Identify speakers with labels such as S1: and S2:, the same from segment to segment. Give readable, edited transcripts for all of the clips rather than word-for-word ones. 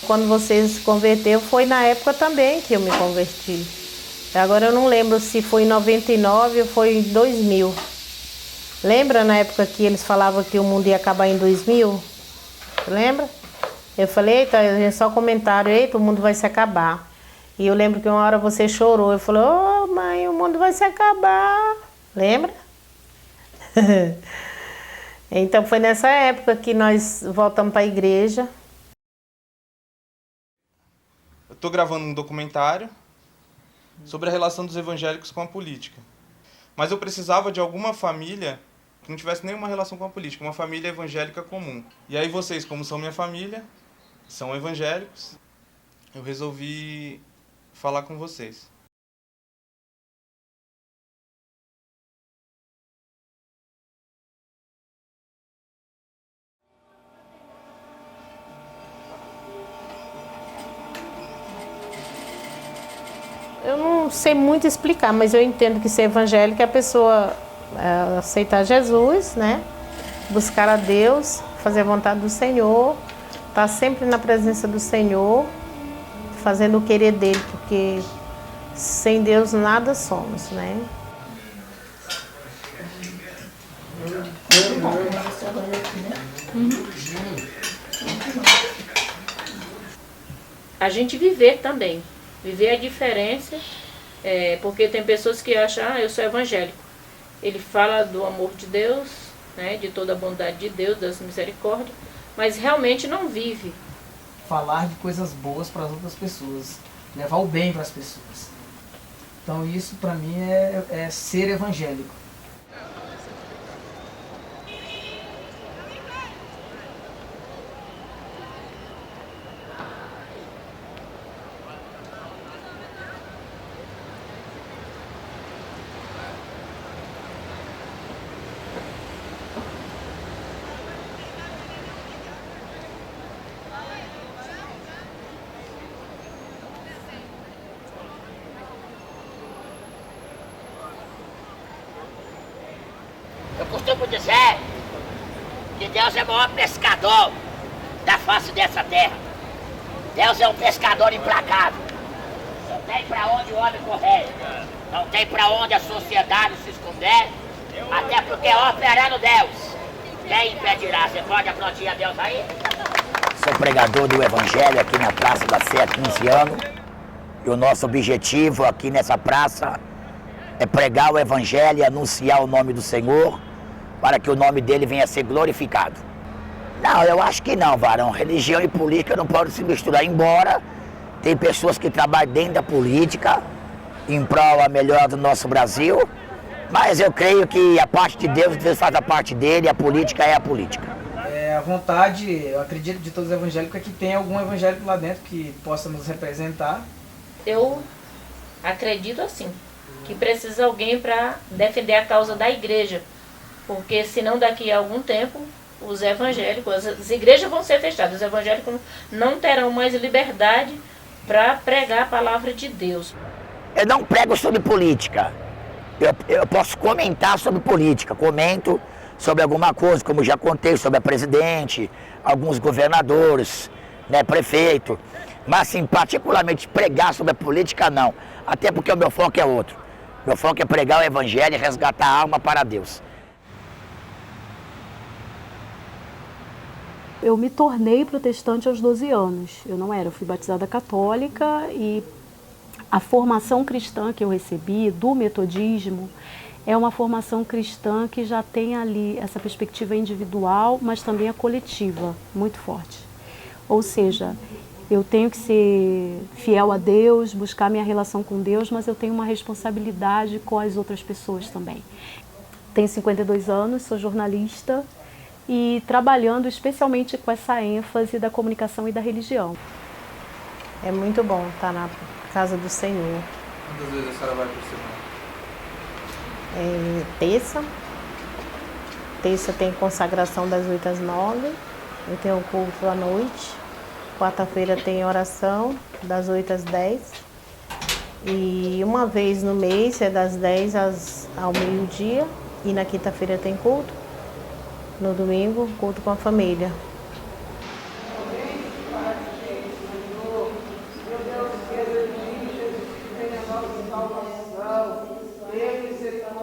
S1: Quando você se converteu, foi na época também que eu me converti. Agora eu não lembro se foi em 99 ou foi em 2000. Lembra na época que eles falavam que o mundo ia acabar em 2000? Lembra? Eu falei, eita, só comentaram, eita, o mundo vai se acabar. E eu lembro que uma hora você chorou. Eu falei, ô mãe, o mundo vai se acabar. Lembra? Então foi nessa época que nós voltamos para a igreja.
S2: Eu estou gravando um documentário sobre a relação dos evangélicos com a política. Mas eu precisava de alguma família que não tivesse nenhuma relação com a política, uma família evangélica comum. E aí vocês, como são minha família, são evangélicos, eu resolvi falar com vocês.
S1: Eu não sei muito explicar, mas eu entendo que ser evangélico é a pessoa aceitar Jesus, né? Buscar a Deus, fazer a vontade do Senhor, estar sempre na presença do Senhor, fazendo o querer dele, porque sem Deus nada somos, né?
S3: A gente viver também. Viver a diferença, porque tem pessoas que acham, eu sou evangélico. Ele fala do amor de Deus, né, de toda a bondade de Deus, das misericórdias, mas realmente não vive.
S4: Falar de coisas boas para as outras pessoas, levar o bem para as pessoas. Então isso para mim é ser evangélico.
S5: Eu costumo dizer que Deus é o maior pescador da face dessa terra. Deus é um pescador implacável. Não tem pra onde o homem correr. Não tem pra onde a sociedade se esconder. Até porque operando Deus, quem impedirá? Você pode aplaudir a Deus aí?
S6: Sou pregador do Evangelho aqui na Praça da Sé há 15 anos. E o nosso objetivo aqui nessa praça é pregar o Evangelho e anunciar o nome do Senhor para que o nome dele venha a ser glorificado. Não, eu acho que não, varão. Religião e política não podem se misturar, embora tem pessoas que trabalham dentro da política em prol a melhor do nosso Brasil, mas eu creio que a parte de Deus, Deus faz a parte dele e a política é a política.
S4: A vontade, eu acredito, de todos os evangélicos é que tem algum evangélico lá dentro que possa nos representar.
S3: Eu acredito assim, que precisa alguém para defender a causa da igreja, porque senão daqui a algum tempo os evangélicos, as igrejas vão ser fechadas, os evangélicos não terão mais liberdade para pregar a palavra de Deus.
S6: Eu não prego sobre política, eu posso comentar sobre política, comento sobre alguma coisa, como já contei sobre a presidente, alguns governadores, né, prefeito, mas assim, particularmente pregar sobre a política não, até porque o meu foco é outro. Meu foco é pregar o Evangelho e resgatar a alma para Deus.
S7: Eu me tornei protestante aos 12 anos. Eu não era, eu fui batizada católica e a formação cristã que eu recebi do metodismo é uma formação cristã que já tem ali essa perspectiva individual, mas também a coletiva, muito forte. Ou seja, eu tenho que ser fiel a Deus, buscar minha relação com Deus, mas eu tenho uma responsabilidade com as outras pessoas também. Tenho 52 anos, sou jornalista e trabalhando especialmente com essa ênfase da comunicação e da religião.
S1: É muito bom estar na casa do Senhor.
S2: Quantas vezes a senhora vai por semana?
S1: Terça tem consagração das 8 às 9, eu tenho culto à noite. Quarta-feira tem oração das 8 às 10. E uma vez no mês é das 10 ao meio-dia. E na quinta-feira tem culto. No domingo, culto com a família.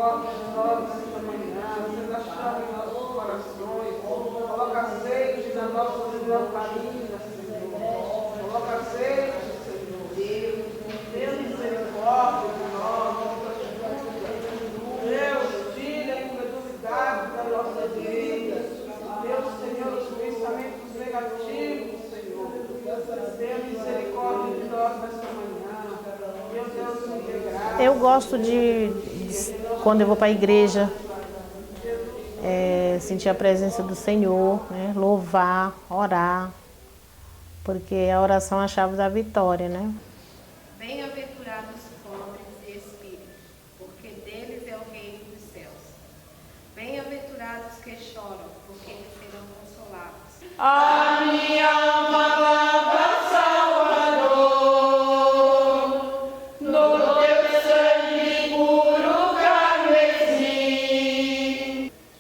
S8: misericórdia de nós esta manhã, acenda a chama em nossos corações, coloca azeite nas nossas lamparinas, Senhor. Coloca azeite, Senhor. Tenha misericórdia de nós. Deus, tira a incredulidade da nossa vida. Deus, Senhor, os pensamentos negativos, Senhor. Tenha misericórdia de nós nesta manhã. Meu Deus, me graça.
S1: Eu gosto quando eu vou para a igreja, sentir a presença do Senhor, né? Louvar, orar, porque a oração é a chave da vitória, né?
S9: Bem-aventurados os pobres de espírito, porque deles é o reino dos céus. Bem-aventurados que choram, porque eles serão consolados.
S8: A minha alma clama, Salvador, no teu sangue puro carmesim.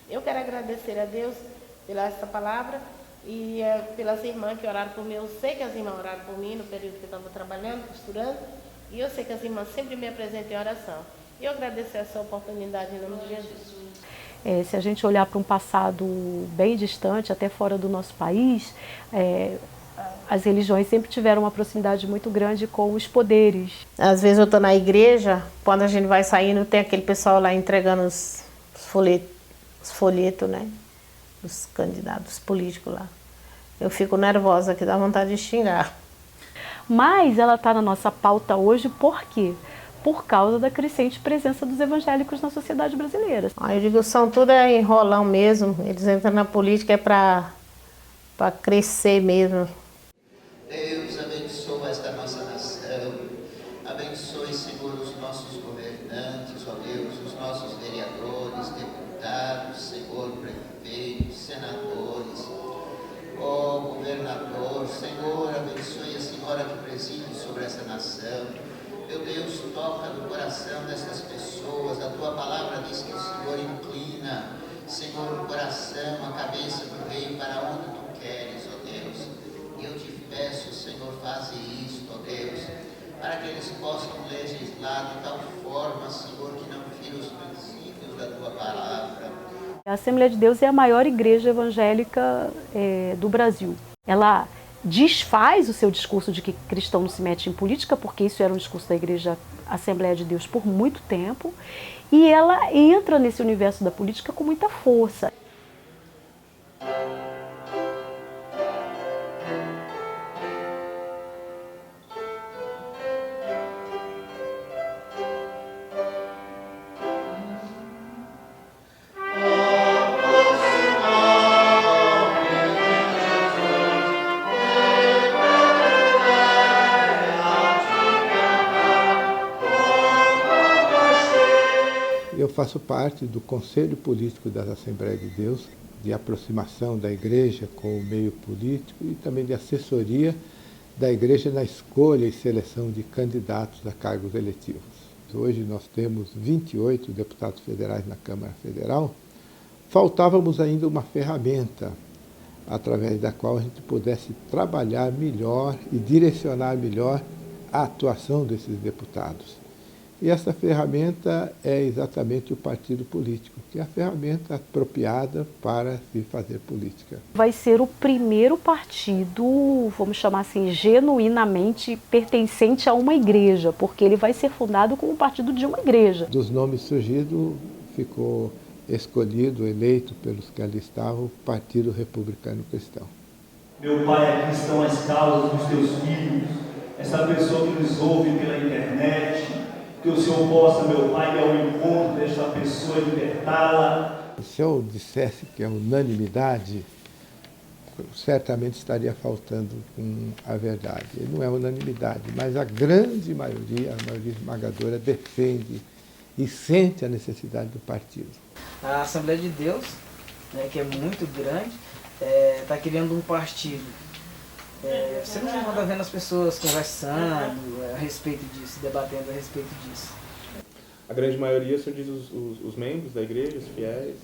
S10: Eu quero agradecer a Deus pela essa palavra e pelas irmãs que oraram por mim. Eu sei que as irmãs oraram por mim no período que eu estava trabalhando, costurando, e eu sei que as irmãs sempre me apresentam em oração. E eu agradeço essa oportunidade em nome de Jesus.
S7: Se a gente olhar para um passado bem distante, até fora do nosso país, as religiões sempre tiveram uma proximidade muito grande com os poderes.
S1: Às vezes eu estou na igreja, quando a gente vai saindo, tem aquele pessoal lá entregando os folhetos, né? Os candidatos políticos lá. Eu fico nervosa, que dá vontade de xingar.
S7: Mas ela está na nossa pauta hoje por quê? Por causa da crescente presença dos evangélicos na sociedade brasileira.
S1: Eu digo, são tudo enrolão mesmo. Eles entram na política para crescer mesmo.
S11: Deus abençoa esta nossa nação. Abençoe, Senhor, os nossos governantes, ó Deus, os nossos vereadores, deputados, Senhor, prefeitos, senadores, ó governador. Senhor, abençoe a senhora que preside sobre essa nação. Meu Deus, toca no coração dessas pessoas. A tua palavra diz que o Senhor inclina, Senhor, o coração, a cabeça do rei para onde tu queres, ó Deus. E eu te peço, Senhor, faze isto, ó Deus, para que eles possam legislar de tal forma, Senhor, que não fira os princípios da tua palavra.
S7: A Assembleia de Deus é a maior igreja evangélica do Brasil. Ela desfaz o seu discurso de que cristão não se mete em política, porque isso era um discurso da Igreja Assembleia de Deus por muito tempo, e ela entra nesse universo da política com muita força.
S12: Eu faço parte do Conselho Político da Assembleia de Deus, de aproximação da igreja com o meio político e também de assessoria da igreja na escolha e seleção de candidatos a cargos eletivos. Hoje nós temos 28 deputados federais na Câmara Federal. Faltávamos ainda uma ferramenta através da qual a gente pudesse trabalhar melhor e direcionar melhor a atuação desses deputados. E essa ferramenta é exatamente o partido político, que é a ferramenta apropriada para se fazer política.
S7: Vai ser o primeiro partido, vamos chamar assim, genuinamente pertencente a uma igreja, porque ele vai ser fundado como partido de uma igreja.
S12: Dos nomes surgidos, ficou escolhido, eleito pelos que ali estavam, o Partido Republicano Cristão.
S13: Meu Pai, aqui estão as causas dos teus filhos, essa pessoa que nos ouve pela internet, que o Senhor possa, meu Pai, ir ao encontro desta pessoa e libertá-la.
S12: Se eu dissesse que é unanimidade, certamente estaria faltando com a verdade. Não é unanimidade, mas a grande maioria, a maioria esmagadora, defende e sente a necessidade do partido.
S4: A Assembleia de Deus, né, que é muito grande, está criando um partido. Você não anda vendo as pessoas conversando a respeito disso, debatendo a respeito disso.
S2: A grande maioria, o senhor diz os membros da igreja, os fiéis,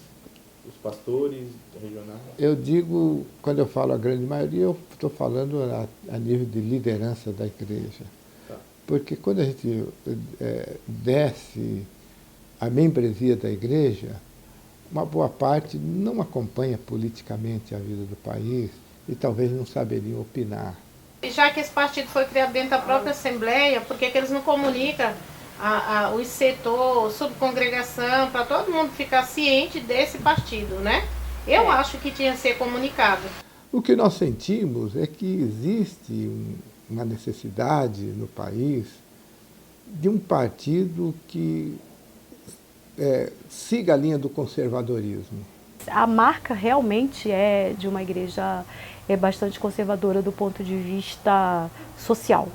S2: os pastores regionais?
S12: Eu digo, quando eu falo a grande maioria, eu estou falando a nível de liderança da igreja. Tá. Porque quando a gente desce a membresia da igreja, uma boa parte não acompanha politicamente a vida do país e talvez não saberiam opinar.
S1: E já que esse partido foi criado dentro da própria Assembleia, por que eles não comunicam os setores, subcongregação, para todo mundo ficar ciente desse partido, né? Eu acho que tinha que ser comunicado.
S12: O que nós sentimos é que existe uma necessidade no país de um partido que siga a linha do conservadorismo.
S7: A marca realmente é de uma igreja bastante conservadora do ponto de vista social.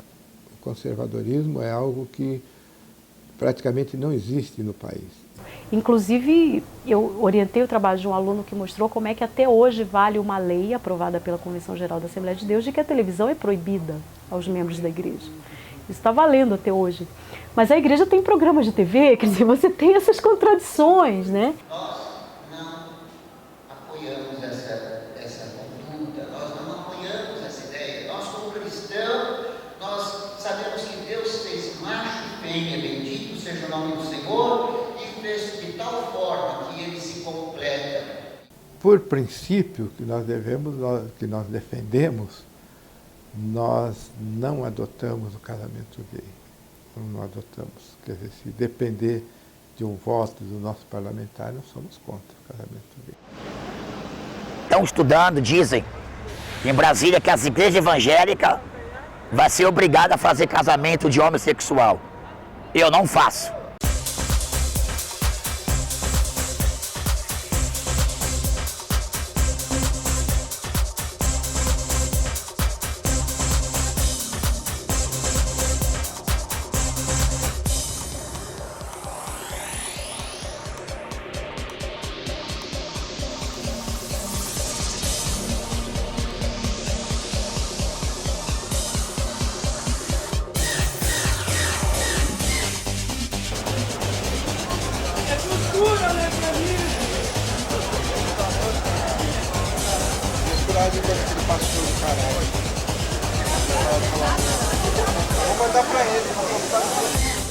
S12: O conservadorismo é algo que praticamente não existe no país.
S7: Inclusive, eu orientei o trabalho de um aluno que mostrou como é que até hoje vale uma lei aprovada pela Convenção Geral da Assembleia de Deus de que a televisão é proibida aos membros da igreja. Isso está valendo até hoje. Mas a igreja tem programas de TV, quer dizer, você tem essas contradições, né?
S11: Nós não apoiamos essa conduta, nós não apoiamos essa ideia. Nós, como cristãos, nós sabemos que Deus fez macho e fêmea, bendito seja o nome do Senhor, e fez de tal forma que ele se completa.
S12: Por princípio que nós defendemos, nós não adotamos o casamento gay. Não adotamos. Quer dizer, se depender de um voto do nosso parlamentar, nós somos contra o casamento gay.
S6: Estão estudando, dizem, em Brasília, que as igrejas evangélicas vão ser obrigadas a fazer casamento de homossexual. Eu não faço.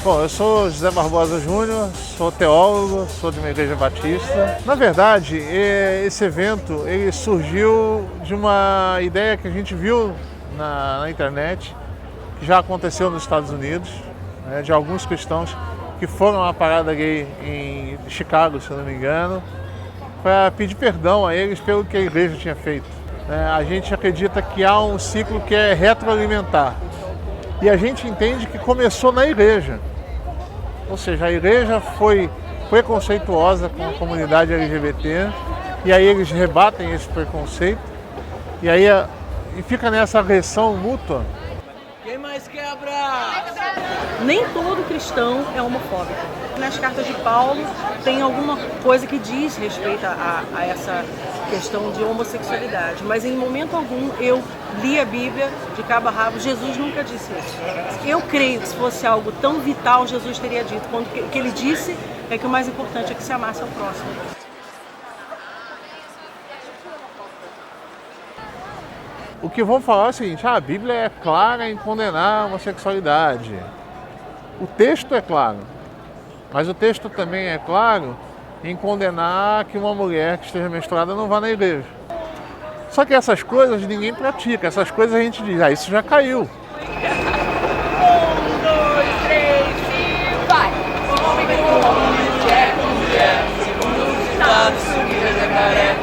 S14: Bom, eu sou José Barbosa Júnior, sou teólogo, sou de uma igreja batista. Na verdade, esse evento ele surgiu de uma ideia que a gente viu na internet, que já aconteceu nos Estados Unidos, né, de alguns cristãos que foram à parada gay em Chicago, se eu não me engano, para pedir perdão a eles pelo que a igreja tinha feito. A gente acredita que há um ciclo que é retroalimentar. E a gente entende que começou na igreja. Ou seja, a igreja foi preconceituosa com a comunidade LGBT, e aí eles rebatem esse preconceito, e aí fica nessa agressão mútua.
S15: Quem mais quebra? Nem todo cristão é homofóbico. Nas cartas de Paulo tem alguma coisa que diz respeito a essa questão de homossexualidade, mas em momento algum eu li a Bíblia de cabo a rabo. Jesus nunca disse isso. Eu creio que se fosse algo tão vital, Jesus teria dito. Quando o que ele disse é que o mais importante é que se amasse ao próximo.
S14: O que vão falar é o seguinte: a Bíblia é clara em condenar a homossexualidade. O texto é claro, mas o texto também é claro em condenar que uma mulher que esteja menstruada não vá na igreja. Só que essas coisas ninguém pratica, essas coisas a gente diz, isso já caiu.
S15: 1, 2, 3 e vai! Homem com homem, mulher com mulher, segundo os ditados, subir a jacaré,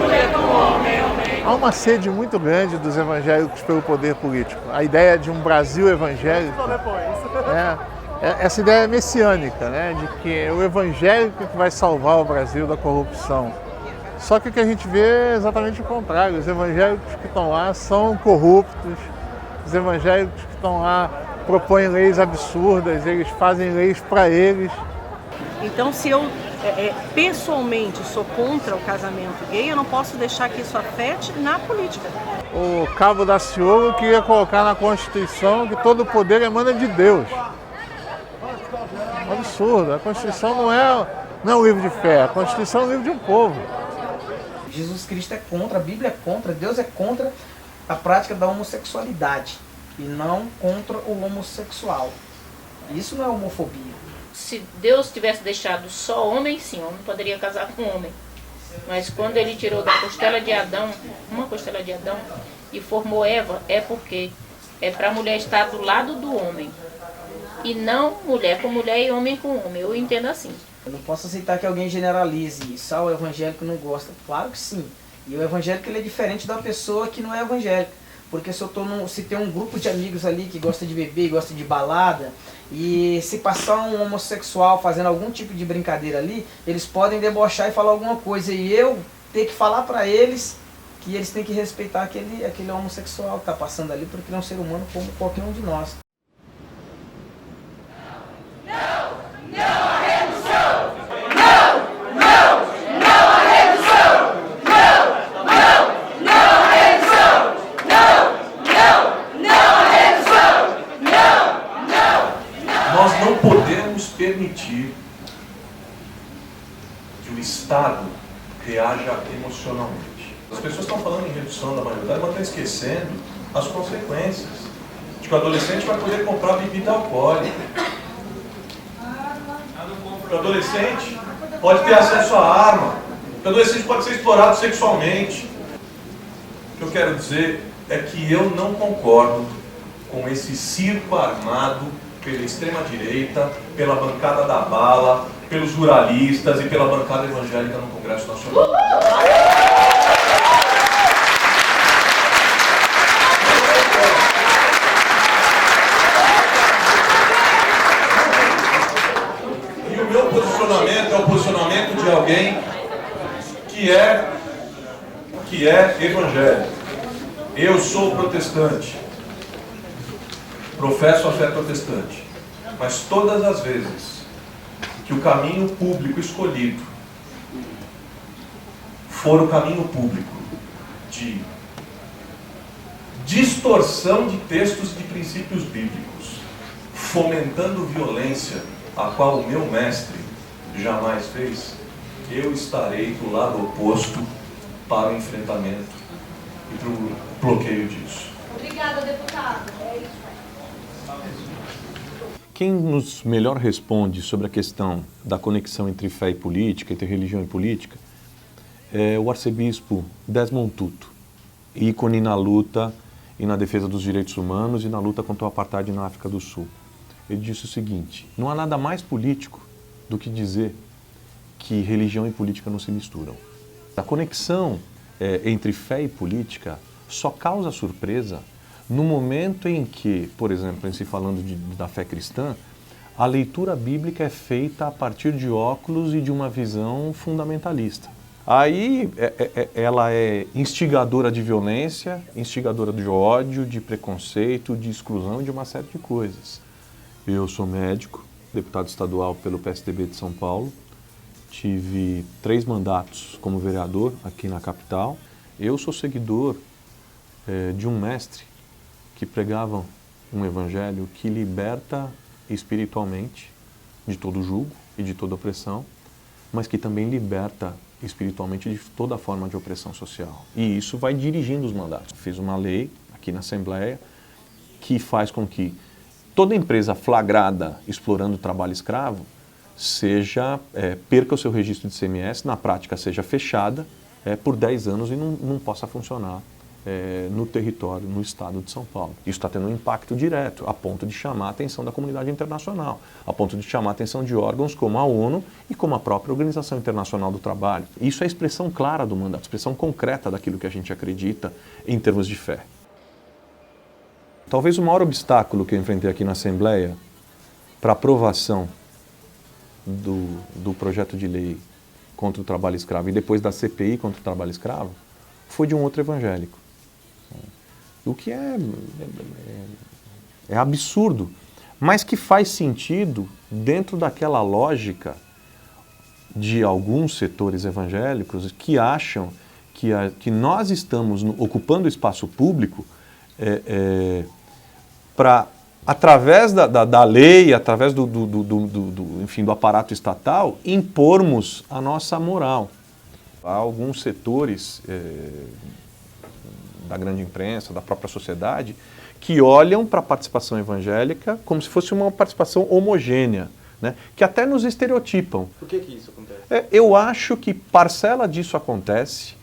S15: mulher com homem, homem.
S14: Há uma sede muito grande dos evangélicos pelo poder político. A ideia de um Brasil evangélico, essa ideia messiânica, né, de que o evangélico que vai salvar o Brasil da corrupção. Só que o que a gente vê é exatamente o contrário. Os evangélicos que estão lá são corruptos, os evangélicos que estão lá propõem leis absurdas, eles fazem leis para eles.
S15: Então, se eu pessoalmente sou contra o casamento gay, eu não posso deixar que isso afete na política.
S14: O Cabo Daciolo queria colocar na Constituição que todo o poder emana de Deus. Um absurdo. A Constituição não é um livro de fé, a Constituição é um livro de um povo.
S4: Jesus Cristo é contra, a Bíblia é contra, Deus é contra a prática da homossexualidade e não contra o homossexual. Isso não é homofobia.
S3: se Deus tivesse deixado só homem, sim, homem poderia casar com homem. Mas quando ele tirou da costela de Adão, uma costela de Adão, e formou Eva, é porque é para a mulher estar do lado do homem. E não mulher com mulher e homem com homem. Eu entendo assim.
S4: Eu não posso aceitar que alguém generalize isso. O evangélico não gosta. Claro que sim. E o evangélico ele é diferente da pessoa que não é evangélica. Porque se tem um grupo de amigos ali que gosta de beber, gosta de balada, e se passar um homossexual fazendo algum tipo de brincadeira ali, eles podem debochar e falar alguma coisa. E eu ter que falar para eles que eles têm que respeitar aquele homossexual que está passando ali, porque ele é um ser humano como qualquer um de nós.
S16: Nós não podemos permitir que o Estado reaja emocionalmente. As pessoas estão falando em redução da maioridade, mas estão esquecendo as consequências de que o adolescente vai poder comprar bebida alcoólica. O adolescente pode ter acesso à arma. O adolescente pode ser explorado sexualmente. O que eu quero dizer é que eu não concordo com esse circo armado pela extrema-direita, pela bancada da bala, pelos ruralistas e pela bancada evangélica no Congresso Nacional. E o meu posicionamento é o posicionamento de alguém que é evangélico. Eu sou protestante. Professo a fé protestante, mas todas as vezes que o caminho público escolhido for o caminho público de distorção de textos de princípios bíblicos, fomentando violência, a qual o meu mestre jamais fez, eu estarei do lado oposto para o enfrentamento e para o bloqueio disso.
S9: Obrigada, deputado. É isso.
S17: Quem nos melhor responde sobre a questão da conexão entre fé e política, entre religião e política, é o arcebispo Desmond Tutu, ícone na luta e na defesa dos direitos humanos e na luta contra o apartheid na África do Sul. Ele disse o seguinte: não há nada mais político do que dizer que religião e política não se misturam. A conexão entre fé e política só causa surpresa no momento em que, por exemplo, em se falando da fé cristã, a leitura bíblica é feita a partir de óculos e de uma visão fundamentalista. Aí ela é instigadora de violência, instigadora de ódio, de preconceito, de exclusão e de uma série de coisas. Eu sou médico, deputado estadual pelo PSDB de São Paulo, tive 3 mandatos como vereador aqui na capital. Eu sou seguidor de um mestre que pregava um evangelho que liberta espiritualmente de todo julgo e de toda opressão, mas que também liberta espiritualmente de toda forma de opressão social. E isso vai dirigindo os mandatos. Fiz uma lei aqui na Assembleia que faz com que toda empresa flagrada explorando o trabalho escravo perca o seu registro de ICMS, na prática seja fechada por 10 anos e não possa funcionar no território, no estado de São Paulo. Isso está tendo um impacto direto, a ponto de chamar a atenção da comunidade internacional, a ponto de chamar a atenção de órgãos como a ONU e como a própria Organização Internacional do Trabalho. Isso é a expressão clara do mandato, expressão concreta daquilo que a gente acredita em termos de fé. Talvez o maior obstáculo que eu enfrentei aqui na Assembleia para a aprovação do projeto de lei contra o trabalho escravo e depois da CPI contra o trabalho escravo foi de um outro evangélico. O que é absurdo, mas que faz sentido dentro daquela lógica de alguns setores evangélicos que acham que nós estamos ocupando o espaço público para, através da lei, através do aparato estatal, impormos a nossa moral. Há alguns setores da grande imprensa, da própria sociedade, que olham para a participação evangélica como se fosse uma participação homogênea, né, que até nos estereotipam.
S2: Por que isso acontece?
S17: Eu acho que parcela disso acontece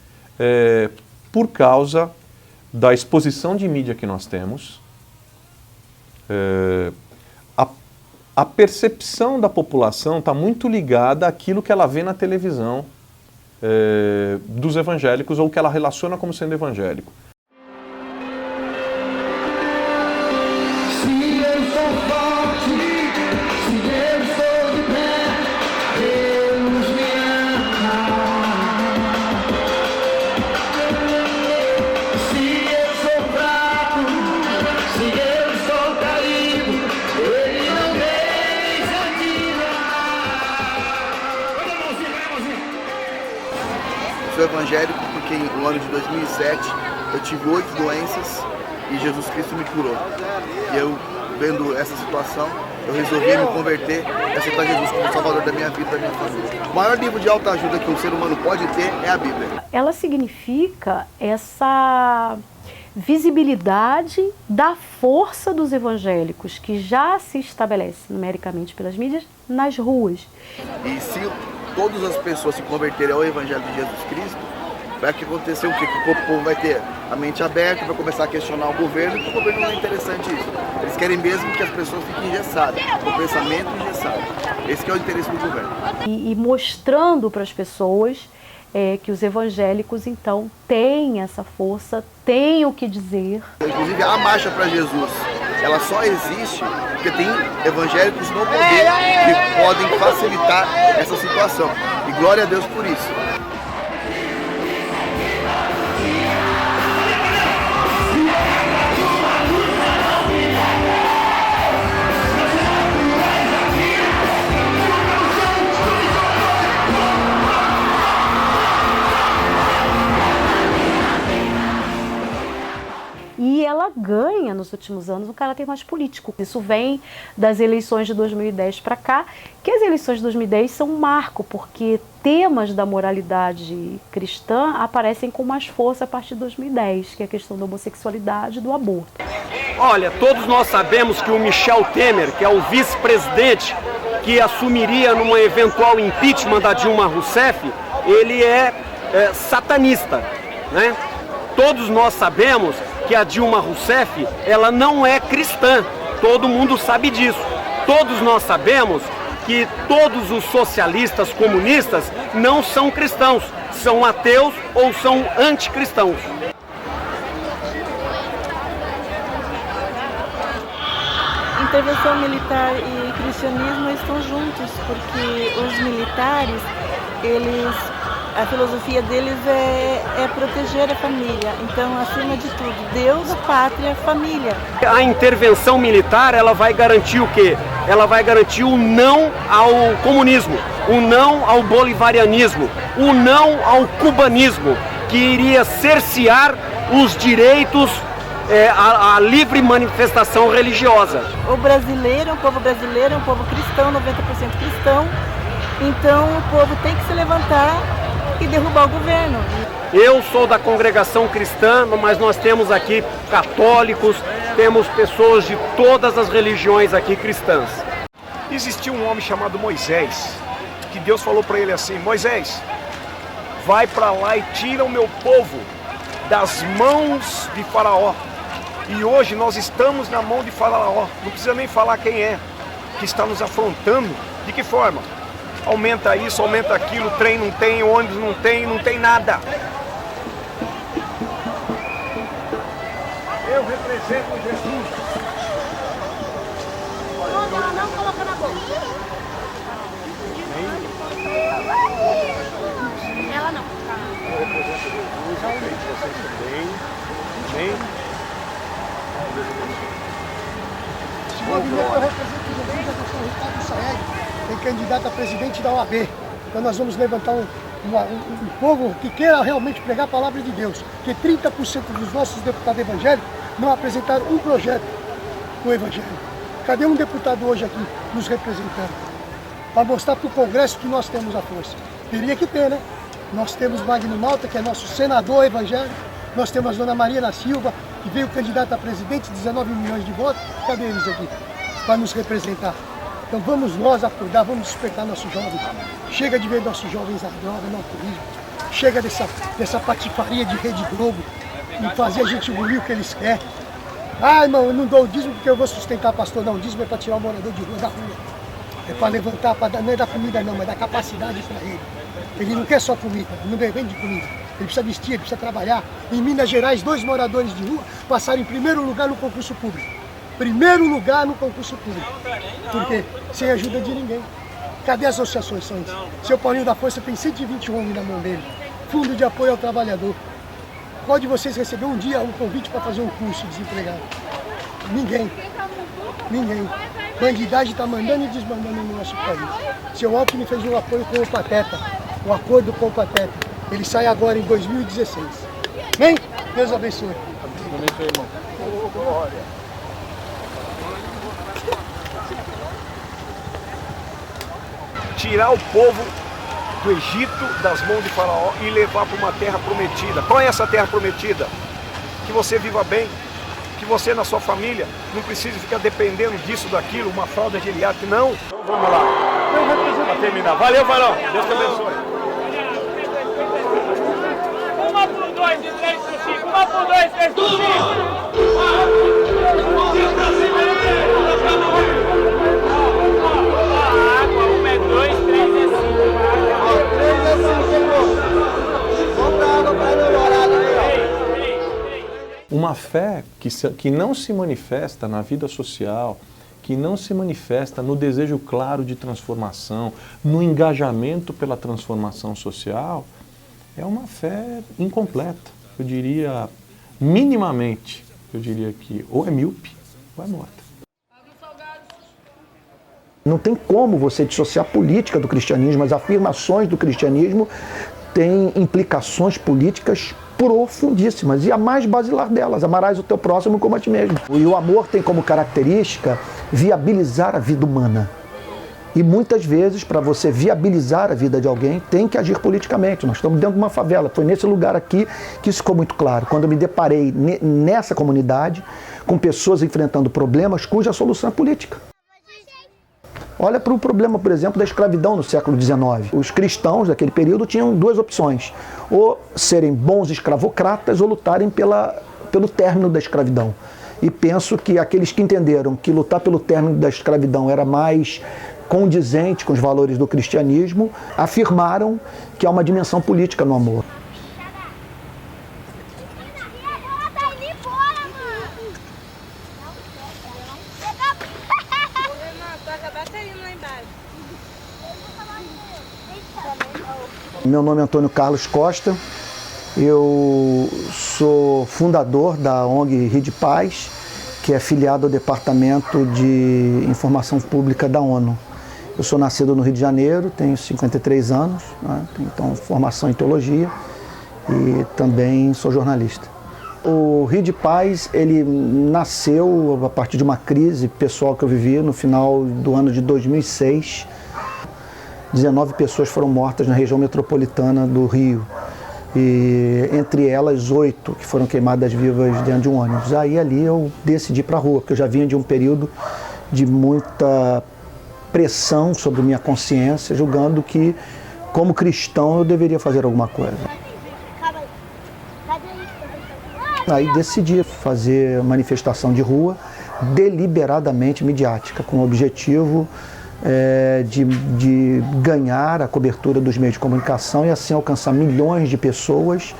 S17: por causa da exposição de mídia que nós temos, a percepção da população está muito ligada àquilo que ela vê na televisão dos evangélicos ou que ela relaciona como sendo evangélico.
S18: Sou evangélico porque no ano de 2007 eu tive 8 doenças e Jesus Cristo me curou. E eu, vendo essa situação, eu resolvi me converter e aceitar Jesus como Salvador da minha vida e da minha família. O maior livro de autoajuda que um ser humano pode ter é a Bíblia.
S7: Ela significa essa visibilidade da força dos evangélicos, que já se estabelece numericamente pelas mídias, nas ruas.
S18: E se todas as pessoas se converterem ao Evangelho de Jesus Cristo, vai acontecer o quê? Que o povo vai ter a mente aberta, vai começar a questionar o governo, porque o governo não é interessante isso. Eles querem mesmo que as pessoas fiquem engessadas, com o pensamento engessado. Esse que é o interesse do governo.
S7: E mostrando para as pessoas que os evangélicos, então, têm essa força, têm o que dizer.
S18: Inclusive, a Marcha para Jesus, ela só existe porque tem evangélicos no poder que podem facilitar essa situação. E glória a Deus por isso.
S7: E ela ganha, nos últimos anos, um caráter mais político. Isso vem das eleições de 2010 para cá, que as eleições de 2010 são um marco, porque temas da moralidade cristã aparecem com mais força a partir de 2010, que é a questão da homossexualidade e do aborto.
S19: Olha, todos nós sabemos que o Michel Temer, que é o vice-presidente que assumiria numa eventual impeachment da Dilma Rousseff, ele é satanista, né? Todos nós sabemos que a Dilma Rousseff, ela não é cristã, todo mundo sabe disso. Todos nós sabemos que todos os socialistas comunistas não são cristãos, são ateus ou são anticristãos.
S20: Intervenção militar e cristianismo estão juntos, porque os militares, a filosofia deles é proteger a família. Então, acima de tudo, Deus, a pátria, a família.
S19: A intervenção militar, ela vai garantir o quê? Ela vai garantir o não ao comunismo, o não ao bolivarianismo, o não ao cubanismo, que iria cercear os direitos a livre manifestação religiosa.
S20: O brasileiro, o povo brasileiro é um povo cristão, 90% cristão. Então, o povo tem que se levantar e derrubar o governo.
S19: Eu sou da congregação cristã, mas nós temos aqui católicos, temos pessoas de todas as religiões aqui cristãs.
S21: Existiu um homem chamado Moisés, que Deus falou para ele assim: Moisés, vai para lá e tira o meu povo das mãos de Faraó. E hoje nós estamos na mão de Faraó, não precisa nem falar quem é, que está nos afrontando. De que forma? Aumenta isso, aumenta aquilo, trem não tem, ônibus não tem nada. Eu represento Jesus.
S22: Não coloca na boca. Ela não.
S21: Eu represento Jesus, eu creio que vocês também. Amém?
S23: Esse movimento eu represento Jesus, eu sou o Ricardo Saeg, tem candidato a presidente da OAB. Então nós vamos levantar um povo que queira realmente pregar a palavra de Deus. Porque 30% dos nossos deputados evangélicos não apresentaram um projeto no evangelho. Cadê um deputado hoje aqui nos representando? Para mostrar para o Congresso que nós temos a força. Teria que ter, né? Nós temos Magno Malta, que é nosso senador evangélico. Nós temos a Dona Maria da Silva, que veio candidata a presidente, 19 milhões de votos. Cadê eles aqui? Para nos representar. Então vamos nós acordar, vamos despertar nossos jovens. Chega de ver nossos jovens na droga, no alcoolismo. Chega dessa patifaria de Rede Globo e fazer a gente engolir o que eles querem. Ah, irmão, eu não dou o dízimo porque eu vou sustentar pastor. Não, o dízimo é para tirar o morador de rua da rua. É para levantar, não é da comida não, mas da capacidade para ele. Ele não quer só comida, não vende comida. Ele precisa vestir, ele precisa trabalhar. Em Minas Gerais, 2 moradores de rua passaram em primeiro lugar no concurso público. Primeiro lugar no concurso público. Por quê? Sem ajuda de ninguém. Cadê as associações? Seu Paulinho da Força tem 120 homens na mão dele. Fundo de apoio ao trabalhador. Qual de vocês recebeu um dia um convite para fazer um curso desempregado? Ninguém. Ninguém. Bandidagem está mandando e desmandando no nosso país. Seu Alckmin fez um apoio com o Pateta. O acordo com o Pateta. Ele sai agora em 2016. Vem? Deus abençoe.
S14: Abençoe, irmão.
S21: Tirar o povo do Egito, das mãos de Faraó, e levar para uma terra prometida. Qual é essa terra prometida? Que você viva bem, que você na sua família não precise ficar dependendo disso, daquilo, uma fralda geriátrica, não. Então vamos lá, para terminar. Valeu, Varão, Deus te abençoe.
S5: 1 por 2 e 3 por 5, 1 por 2 e 3 por 5. Água, 1 é 2, 3 é 5. 3 é 5, compra água para namorada aí, ó.
S17: Uma fé que não se manifesta na vida social, que não se manifesta no desejo claro de transformação, no engajamento pela transformação social, é uma fé incompleta. Eu diria, minimamente, eu diria que ou é míope ou é morta.
S8: Não tem como você dissociar a política do cristianismo, as afirmações do cristianismo têm implicações políticas profundíssimas, e a mais basilar delas, amarás o teu próximo como a ti mesmo. E o amor tem como característica viabilizar a vida humana. E muitas vezes, para você viabilizar a vida de alguém, tem que agir politicamente. Nós estamos dentro de uma favela. Foi nesse lugar aqui que isso ficou muito claro. Quando eu me deparei nessa comunidade, com pessoas enfrentando problemas cuja solução é política. Olha para o problema, por exemplo, da escravidão no século XIX. Os cristãos daquele período tinham 2 opções. Ou serem bons escravocratas ou lutarem pelo término da escravidão. E penso que aqueles que entenderam que lutar pelo término da escravidão era mais condizente com os valores do cristianismo, afirmaram que há uma dimensão política no amor. Meu nome é Antônio Carlos Costa, eu sou fundador da ONG Rede Paz, que é filiado ao Departamento de Informação Pública da ONU. Eu sou nascido no Rio de Janeiro, tenho 53 anos, né? Tenho então formação em teologia e também sou jornalista. O Rio de Paz, ele nasceu a partir de uma crise pessoal que eu vivi no final do ano de 2006. 19 pessoas foram mortas na região metropolitana do Rio, e entre elas 8 que foram queimadas vivas dentro de um ônibus. Aí ali eu decidi ir para a rua, porque eu já vinha de um período de muita pressão sobre minha consciência, julgando que, como cristão, eu deveria fazer alguma coisa. Aí decidi fazer manifestação de rua, deliberadamente midiática, com o objetivo de ganhar a cobertura dos meios de comunicação e assim alcançar milhões de pessoas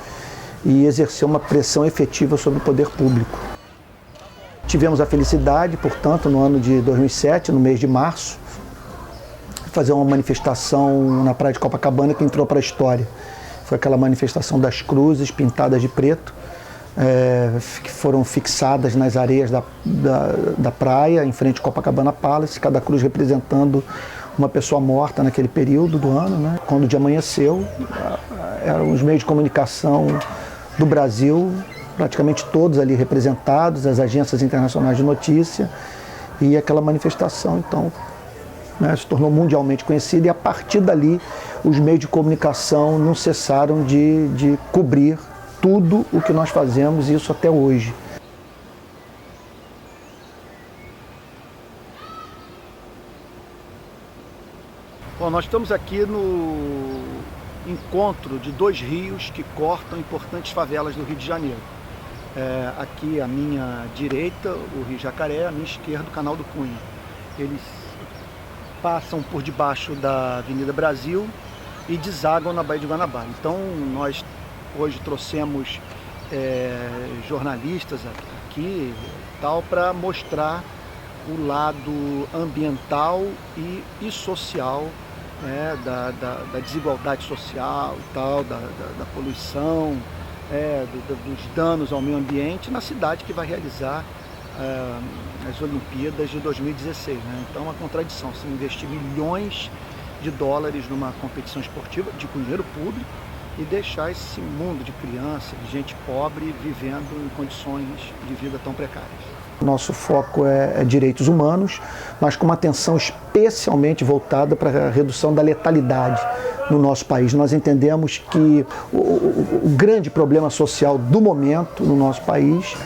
S8: e exercer uma pressão efetiva sobre o poder público. Tivemos a felicidade, portanto, no ano de 2007, no mês de março, fazer uma manifestação na praia de Copacabana que entrou para a história. Foi aquela manifestação das cruzes pintadas de preto, que foram fixadas nas areias da praia, em frente ao Copacabana Palace, cada cruz representando uma pessoa morta naquele período do ano, né? Quando o dia amanheceu, eram os meios de comunicação do Brasil, praticamente todos ali representados, as agências internacionais de notícia, e aquela manifestação, então, né, se tornou mundialmente conhecida, e a partir dali os meios de comunicação não cessaram de cobrir tudo o que nós fazemos, isso até hoje.
S1: Bom, nós estamos aqui no encontro de dois rios que cortam importantes favelas do Rio de Janeiro. Aqui à minha direita, o Rio Jacaré, à minha esquerda, o Canal do Cunha. Eles passam por debaixo da Avenida Brasil e desaguam na Baía de Guanabara. Então, nós hoje trouxemos jornalistas aqui para mostrar o lado ambiental e social, da desigualdade social e tal, da poluição, dos danos ao meio ambiente na cidade que vai realizar as Olimpíadas de 2016. Então é uma contradição, se investir milhões de dólares numa competição esportiva com dinheiro público e deixar esse mundo de criança, de gente pobre, vivendo em condições de vida tão precárias.
S8: Nosso foco é direitos humanos, mas com uma atenção especialmente voltada para a redução da letalidade no nosso país. Nós entendemos que o grande problema social do momento no nosso país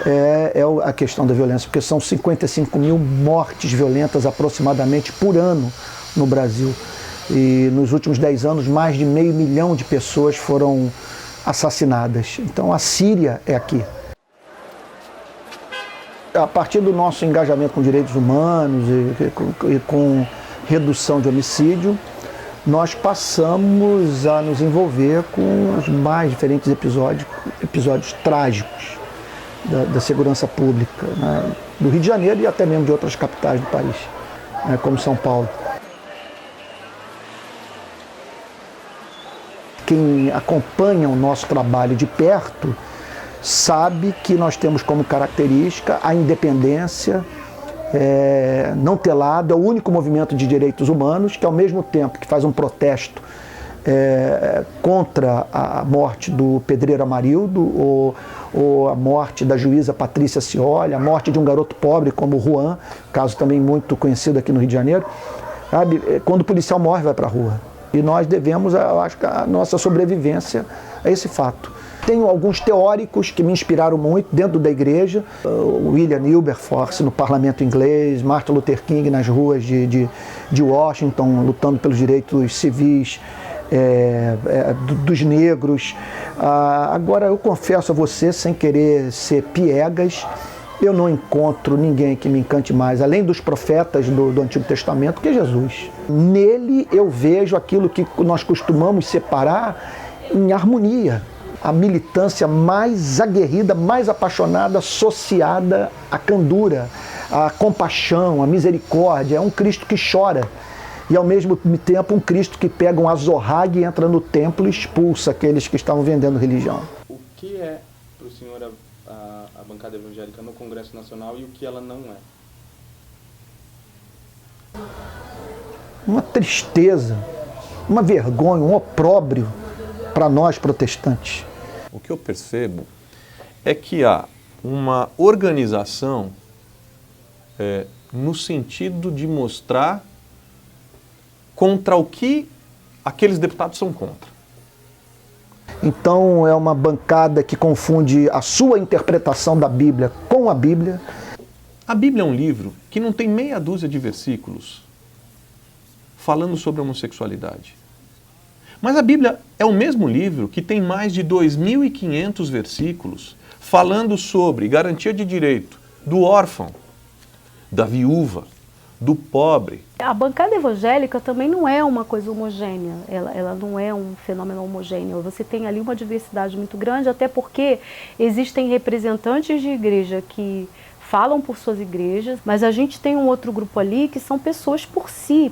S8: é a questão da violência, porque são 55 mil mortes violentas aproximadamente por ano no Brasil. E nos últimos 10 anos, mais de 500 mil de pessoas foram assassinadas. Então a Síria é aqui. A partir do nosso engajamento com direitos humanos e com redução de homicídio, nós passamos a nos envolver com os mais diferentes episódios trágicos da segurança pública, do Rio de Janeiro e até mesmo de outras capitais do país, como São Paulo. Quem acompanha o nosso trabalho de perto sabe que nós temos como característica a independência, não ter lado, é o único movimento de direitos humanos que, ao mesmo tempo que faz um protesto contra a morte do pedreiro Amarildo, ou a morte da juíza Patrícia Scioli, a morte de um garoto pobre como o Juan, caso também muito conhecido aqui no Rio de Janeiro, sabe? Quando o policial morre, vai para a rua. E nós devemos, eu acho, a nossa sobrevivência a esse fato. Tenho alguns teóricos que me inspiraram muito dentro da igreja, William Wilberforce no parlamento inglês, Martin Luther King nas ruas de Washington, lutando pelos direitos civis dos negros. Agora, eu confesso a você, sem querer ser piegas, eu não encontro ninguém que me encante mais, além dos profetas do Antigo Testamento, que é Jesus. Nele eu vejo aquilo que nós costumamos separar em harmonia. A militância mais aguerrida, mais apaixonada, associada à candura, à compaixão, à misericórdia. É um Cristo que chora e, ao mesmo tempo, um Cristo que pega um azorrague, entra no templo e expulsa aqueles que estavam vendendo religião.
S2: O que é, para o senhor, a bancada evangélica no Congresso Nacional e o que ela não é?
S8: Uma tristeza, uma vergonha, um opróbrio para nós protestantes.
S17: O que eu percebo é que há uma organização no sentido de mostrar contra o que aqueles deputados são contra.
S8: Então é uma bancada que confunde a sua interpretação da Bíblia com a Bíblia.
S17: A Bíblia é um livro que não tem meia dúzia de versículos falando sobre a homossexualidade. Mas a Bíblia é o mesmo livro que tem mais de 2.500 versículos falando sobre garantia de direito do órfão, da viúva, do pobre.
S7: A bancada evangélica também não é uma coisa homogênea, ela não é um fenômeno homogêneo. Você tem ali uma diversidade muito grande, até porque existem representantes de igreja que falam por suas igrejas, mas a gente tem um outro grupo ali que são pessoas por si,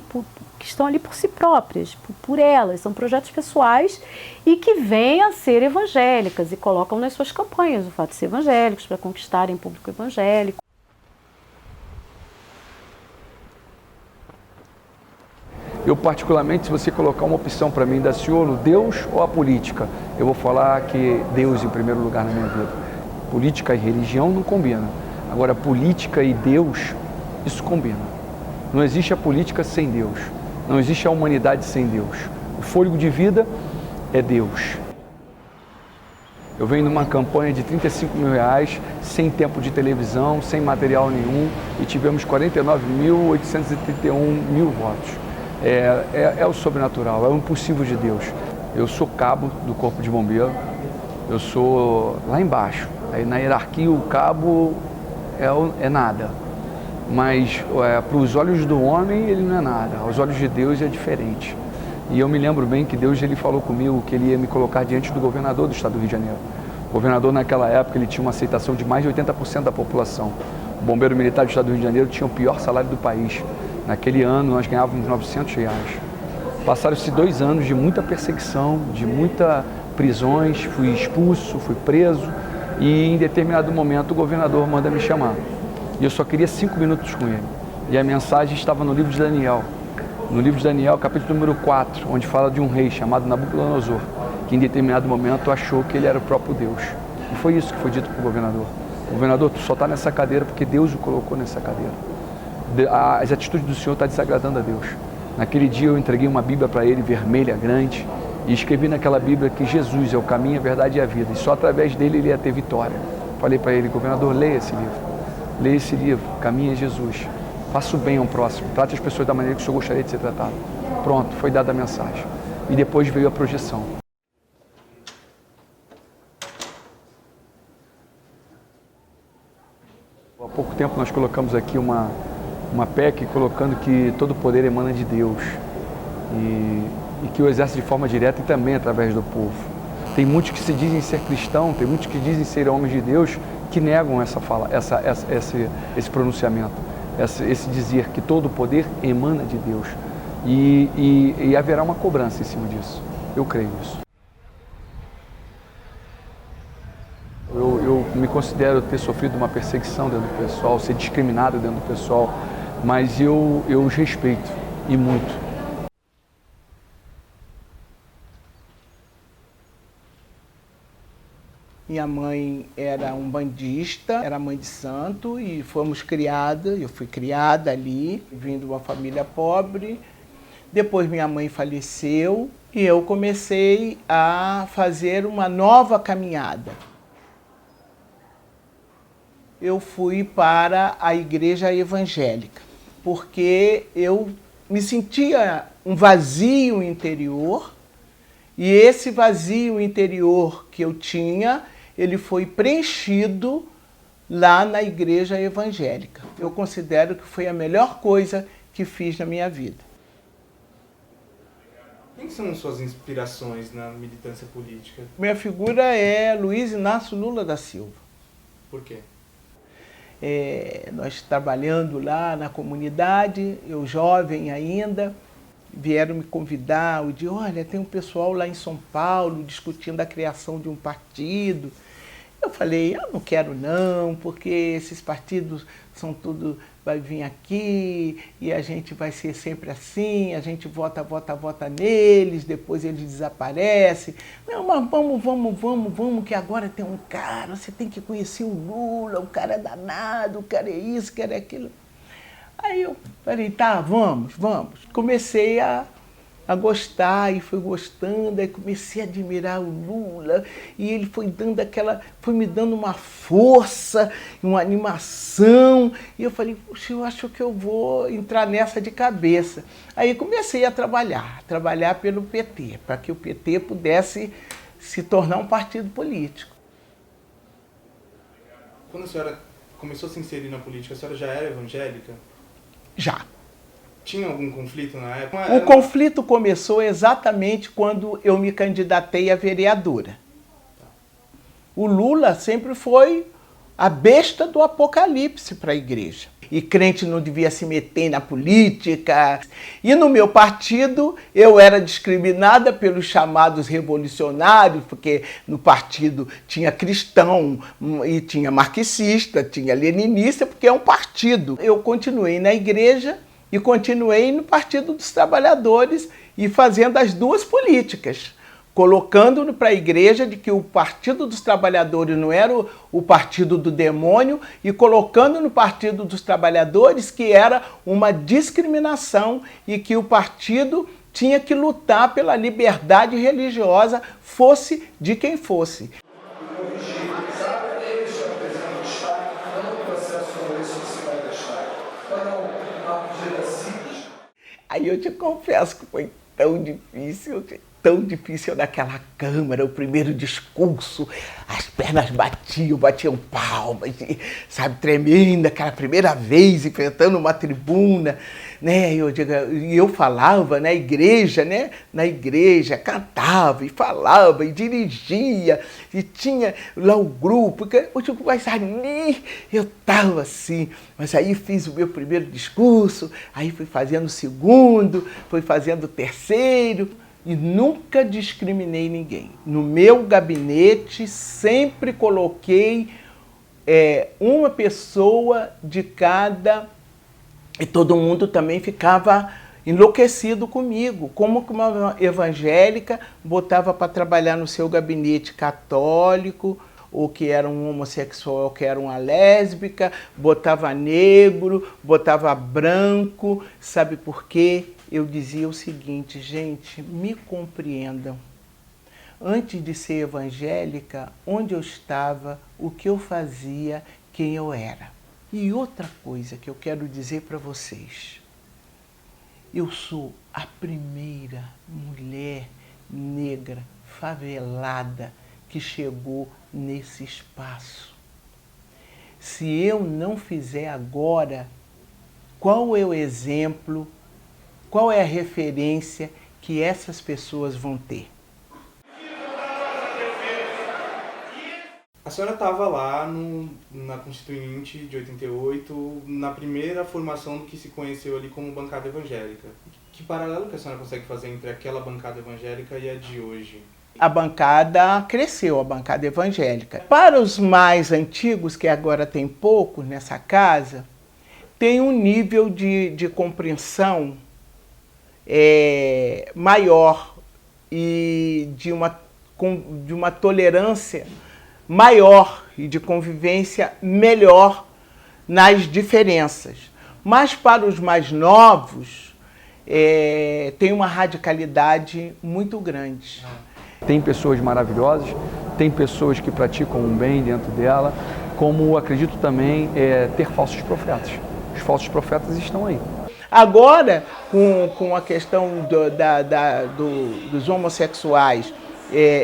S7: que estão ali por si próprias, por elas, são projetos pessoais e que vêm a ser evangélicas e colocam nas suas campanhas o fato de ser evangélicos para conquistarem público evangélico.
S10: Eu, particularmente, se você colocar uma opção para mim, Daciolo, Deus ou a política, eu vou falar que Deus em primeiro lugar na minha vida. Política e religião não combinam. Agora, política e Deus, isso combina. Não existe a política sem Deus. Não existe a humanidade sem Deus. O fôlego de vida é Deus. Eu venho numa campanha de R$35 mil, sem tempo de televisão, sem material nenhum, e tivemos 49.831 votos. é o sobrenatural, é o impossível de Deus. Eu sou cabo do Corpo de Bombeiro, eu sou lá embaixo. Aí na hierarquia o cabo é nada, mas para os olhos do homem ele não é nada, aos olhos de Deus é diferente. E eu me lembro bem que Deus ele falou comigo que ele ia me colocar diante do governador do estado do Rio de Janeiro. O governador naquela época ele tinha uma aceitação de mais de 80% da população. O bombeiro militar do estado do Rio de Janeiro tinha o pior salário do país. Naquele ano nós ganhávamos R$900. Passaram-se 2 anos de muita perseguição, de muitas prisões, fui expulso, fui preso e em determinado momento o governador manda me chamar. E eu só queria 5 minutos com ele. E a mensagem estava no livro de Daniel. No livro de Daniel, capítulo número 4, onde fala de um rei chamado Nabucodonosor, que em determinado momento achou que ele era o próprio Deus. E foi isso que foi dito para o governador. O governador, tu só está nessa cadeira porque Deus o colocou nessa cadeira. As atitudes do Senhor estão desagradando a Deus. Naquele dia eu entreguei uma Bíblia para ele, vermelha, grande, e escrevi naquela Bíblia que Jesus é o caminho, a verdade e a vida, e só através dele ele ia ter vitória. Falei para ele, governador, leia esse livro. Leia esse livro, Caminho é Jesus. Faça o bem ao próximo, trate as pessoas da maneira que o senhor gostaria de ser tratado. Pronto, foi dada a mensagem. E depois veio a projeção. Há pouco tempo nós colocamos aqui uma PEC colocando que todo o poder emana de Deus e que o exerce de forma direta e também através do povo. Tem muitos que se dizem ser cristão, tem muitos que dizem ser homens de Deus que negam essa fala, esse pronunciamento. Esse dizer que todo o poder emana de Deus e haverá uma cobrança em cima disso, eu creio nisso. Eu me considero ter sofrido uma perseguição dentro do pessoal, ser discriminado dentro do pessoal, mas eu os respeito e muito.
S11: Minha mãe era umbandista, era mãe de santo e fomos criadas, eu fui criada ali, vim de uma família pobre. Depois minha mãe faleceu e eu comecei a fazer uma nova caminhada. Eu fui para a igreja evangélica, porque eu me sentia um vazio interior e esse vazio interior que eu tinha, ele foi preenchido lá na igreja evangélica. Eu considero que foi a melhor coisa que fiz na minha vida.
S2: Quem são suas inspirações na militância política?
S11: Minha figura é Luiz Inácio Lula da Silva.
S2: Por quê?
S11: Nós trabalhando lá na comunidade, eu jovem ainda, vieram me convidar, eu disse, olha, tem um pessoal lá em São Paulo discutindo a criação de um partido. Eu falei, eu não quero não, porque esses partidos são tudo, vai vir aqui e a gente vai ser sempre assim, a gente vota neles, depois eles desaparecem. Não, mas vamos, que agora tem um cara, você tem que conhecer o Lula, o cara é danado, o cara é isso, o cara é aquilo. Aí eu falei, tá, vamos. Comecei a gostar e fui gostando, aí comecei a admirar o Lula e ele foi me dando uma força, uma animação e eu falei, puxa, eu acho que eu vou entrar nessa de cabeça. Aí comecei a trabalhar pelo PT, para que o PT pudesse se tornar um partido político.
S2: Quando a senhora começou a se inserir na política, a senhora já era evangélica?
S11: Já.
S2: Tinha algum conflito na época?
S11: O conflito começou exatamente quando eu me candidatei a vereadora. O Lula sempre foi a besta do apocalipse para a igreja. E crente não devia se meter na política. E no meu partido eu era discriminada pelos chamados revolucionários, porque no partido tinha cristão e tinha marxista, tinha leninista, porque é um partido. Eu continuei na igreja e continuei no Partido dos Trabalhadores e fazendo as duas políticas. Colocando para a igreja de que o Partido dos Trabalhadores não era o partido do demônio e colocando no Partido dos Trabalhadores que era uma discriminação e que o partido tinha que lutar pela liberdade religiosa, fosse de quem fosse. Aí eu te confesso que foi tão difícil naquela Câmara, o primeiro discurso, as pernas batiam palmas, sabe, tremendo, aquela primeira vez enfrentando uma tribuna, né? E eu falava na igreja, né? Na igreja, cantava e falava e dirigia, e tinha lá o grupo, mas ali eu estava assim, mas aí fiz o meu primeiro discurso, aí fui fazendo o segundo, fui fazendo o terceiro, e nunca discriminei ninguém. No meu gabinete sempre coloquei uma pessoa de cada, e todo mundo também ficava enlouquecido comigo. Como que uma evangélica botava para trabalhar no seu gabinete católico, ou que era um homossexual, ou que era uma lésbica, botava negro, botava branco, sabe por quê? Eu dizia o seguinte: gente, me compreendam. Antes de ser evangélica, onde eu estava, o que eu fazia, quem eu era. E outra coisa que eu quero dizer para vocês: eu sou a primeira mulher negra favelada que chegou nesse espaço. Se eu não fizer agora, qual é o exemplo, qual é a referência que essas pessoas vão ter?
S2: A senhora estava lá na Constituinte de 88, na primeira formação do que se conheceu ali como bancada evangélica. Que paralelo que a senhora consegue fazer entre aquela bancada evangélica e a de hoje?
S11: A bancada cresceu, a bancada evangélica. Para os mais antigos, que agora tem poucos nessa casa, tem um nível de compreensão maior e de uma tolerância maior e de convivência melhor nas diferenças. Mas para os mais novos, tem uma radicalidade muito grande.
S10: Tem pessoas maravilhosas, tem pessoas que praticam um bem dentro dela, como acredito também ter falsos profetas. Os falsos profetas estão aí.
S11: Agora, com a questão dos homossexuais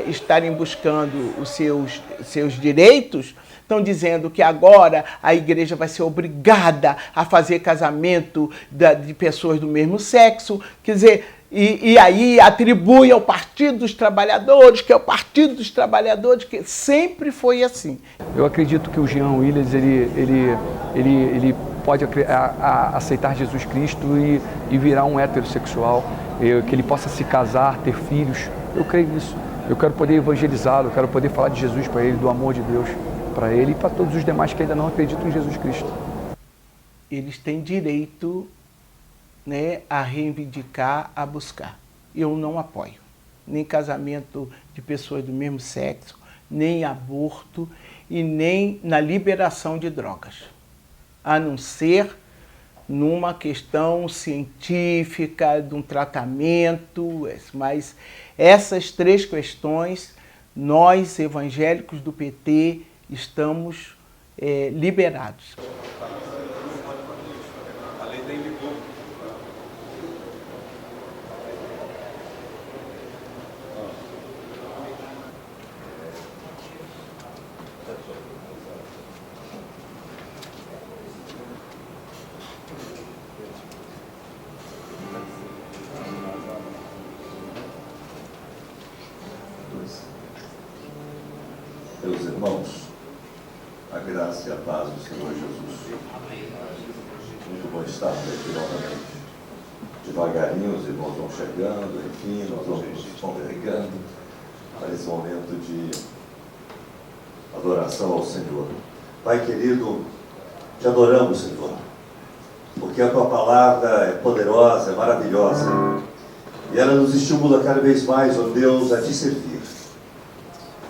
S11: estarem buscando os seus direitos, estão dizendo que agora a igreja vai ser obrigada a fazer casamento de pessoas do mesmo sexo, quer dizer, e aí atribui ao Partido dos Trabalhadores, que é o Partido dos Trabalhadores, que sempre foi assim.
S10: Eu acredito que o Jean Willis, ele pode aceitar Jesus Cristo e virar um heterossexual, que ele possa se casar, ter filhos. Eu creio nisso. Eu quero poder evangelizá-lo, eu quero poder falar de Jesus para ele, do amor de Deus para ele e para todos os demais que ainda não acreditam em Jesus Cristo.
S11: Eles têm direito, né, a reivindicar, a buscar. Eu não apoio nem casamento de pessoas do mesmo sexo, nem aborto e nem na liberação de drogas, a não ser numa questão científica, de um tratamento, mas essas três questões, nós, evangélicos do PT, estamos liberados.
S6: A lei tem vigor.
S12: Meus irmãos, a graça e a paz do Senhor Jesus. Muito bom estar aqui novamente. Devagarinho os irmãos vão chegando, enfim, nós vamos nos congregando para esse momento de adoração ao Senhor. Pai querido, te adoramos, Senhor, porque a tua palavra é poderosa, é maravilhosa, e ela nos estimula cada vez mais, ó Deus, a te servir.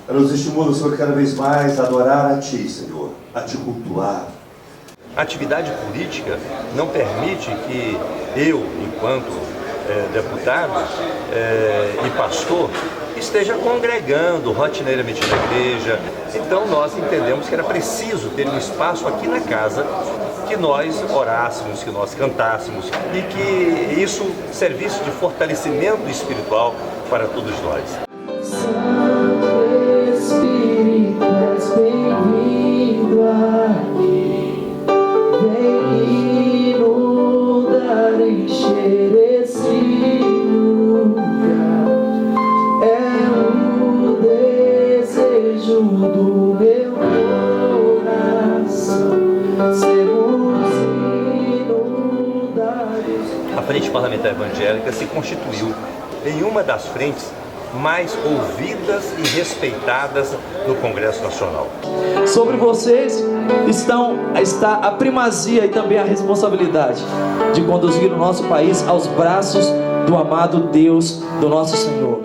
S12: Ela nos estimula, Senhor, cada vez mais a adorar a Ti, Senhor, a Te cultuar.
S13: A atividade política não permite que eu, enquanto deputado e pastor, esteja congregando rotineiramente na igreja. Então nós entendemos que era preciso ter um espaço aqui na casa que nós orássemos, que nós cantássemos e que isso servisse de fortalecimento espiritual para todos nós.
S5: Santo Espírito, és bem-vindo aqui, vem inundar, encher esse lugar, é o desejo do meu coração, sermos inundados.
S13: A Frente Parlamentar Evangélica se constituiu em uma das frentes mais ouvidas e respeitadas no Congresso Nacional.
S3: Sobre vocês está a primazia e também a responsabilidade de conduzir o nosso país aos braços do amado Deus, do nosso Senhor.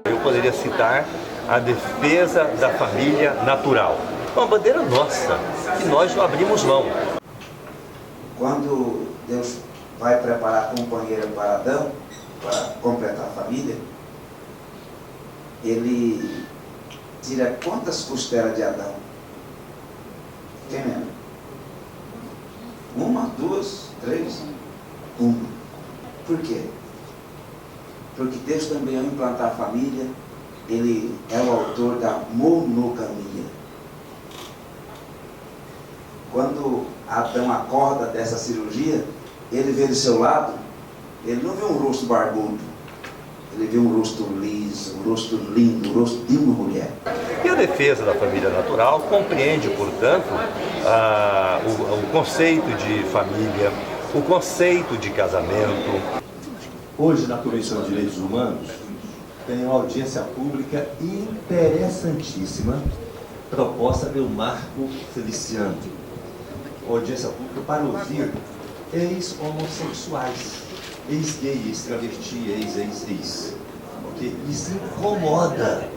S13: Eu poderia citar a defesa da família natural. Uma bandeira nossa, que nós não abrimos mão.
S6: Quando Deus vai preparar companheiro para Adão, para completar a família, ele tira quantas costelas de Adão? Quem lembra? 1, 2, 3? 1. Por quê? Porque Deus também, ao implantar a família, ele é o autor da monogamia. Quando Adão acorda dessa cirurgia, ele vê do seu lado, ele não vê um rosto barbudo, ele vê um rosto liso, um rosto lindo, um rosto de uma mulher.
S13: E a defesa da família natural compreende, portanto, o conceito de família, o conceito de casamento.
S12: Hoje, na Comissão de Direitos Humanos, tem uma audiência pública interessantíssima, proposta pelo Marco Feliciano. Audiência pública para ouvir ex-homossexuais, ex-gay, ex-travesti, ex. Porque isso incomoda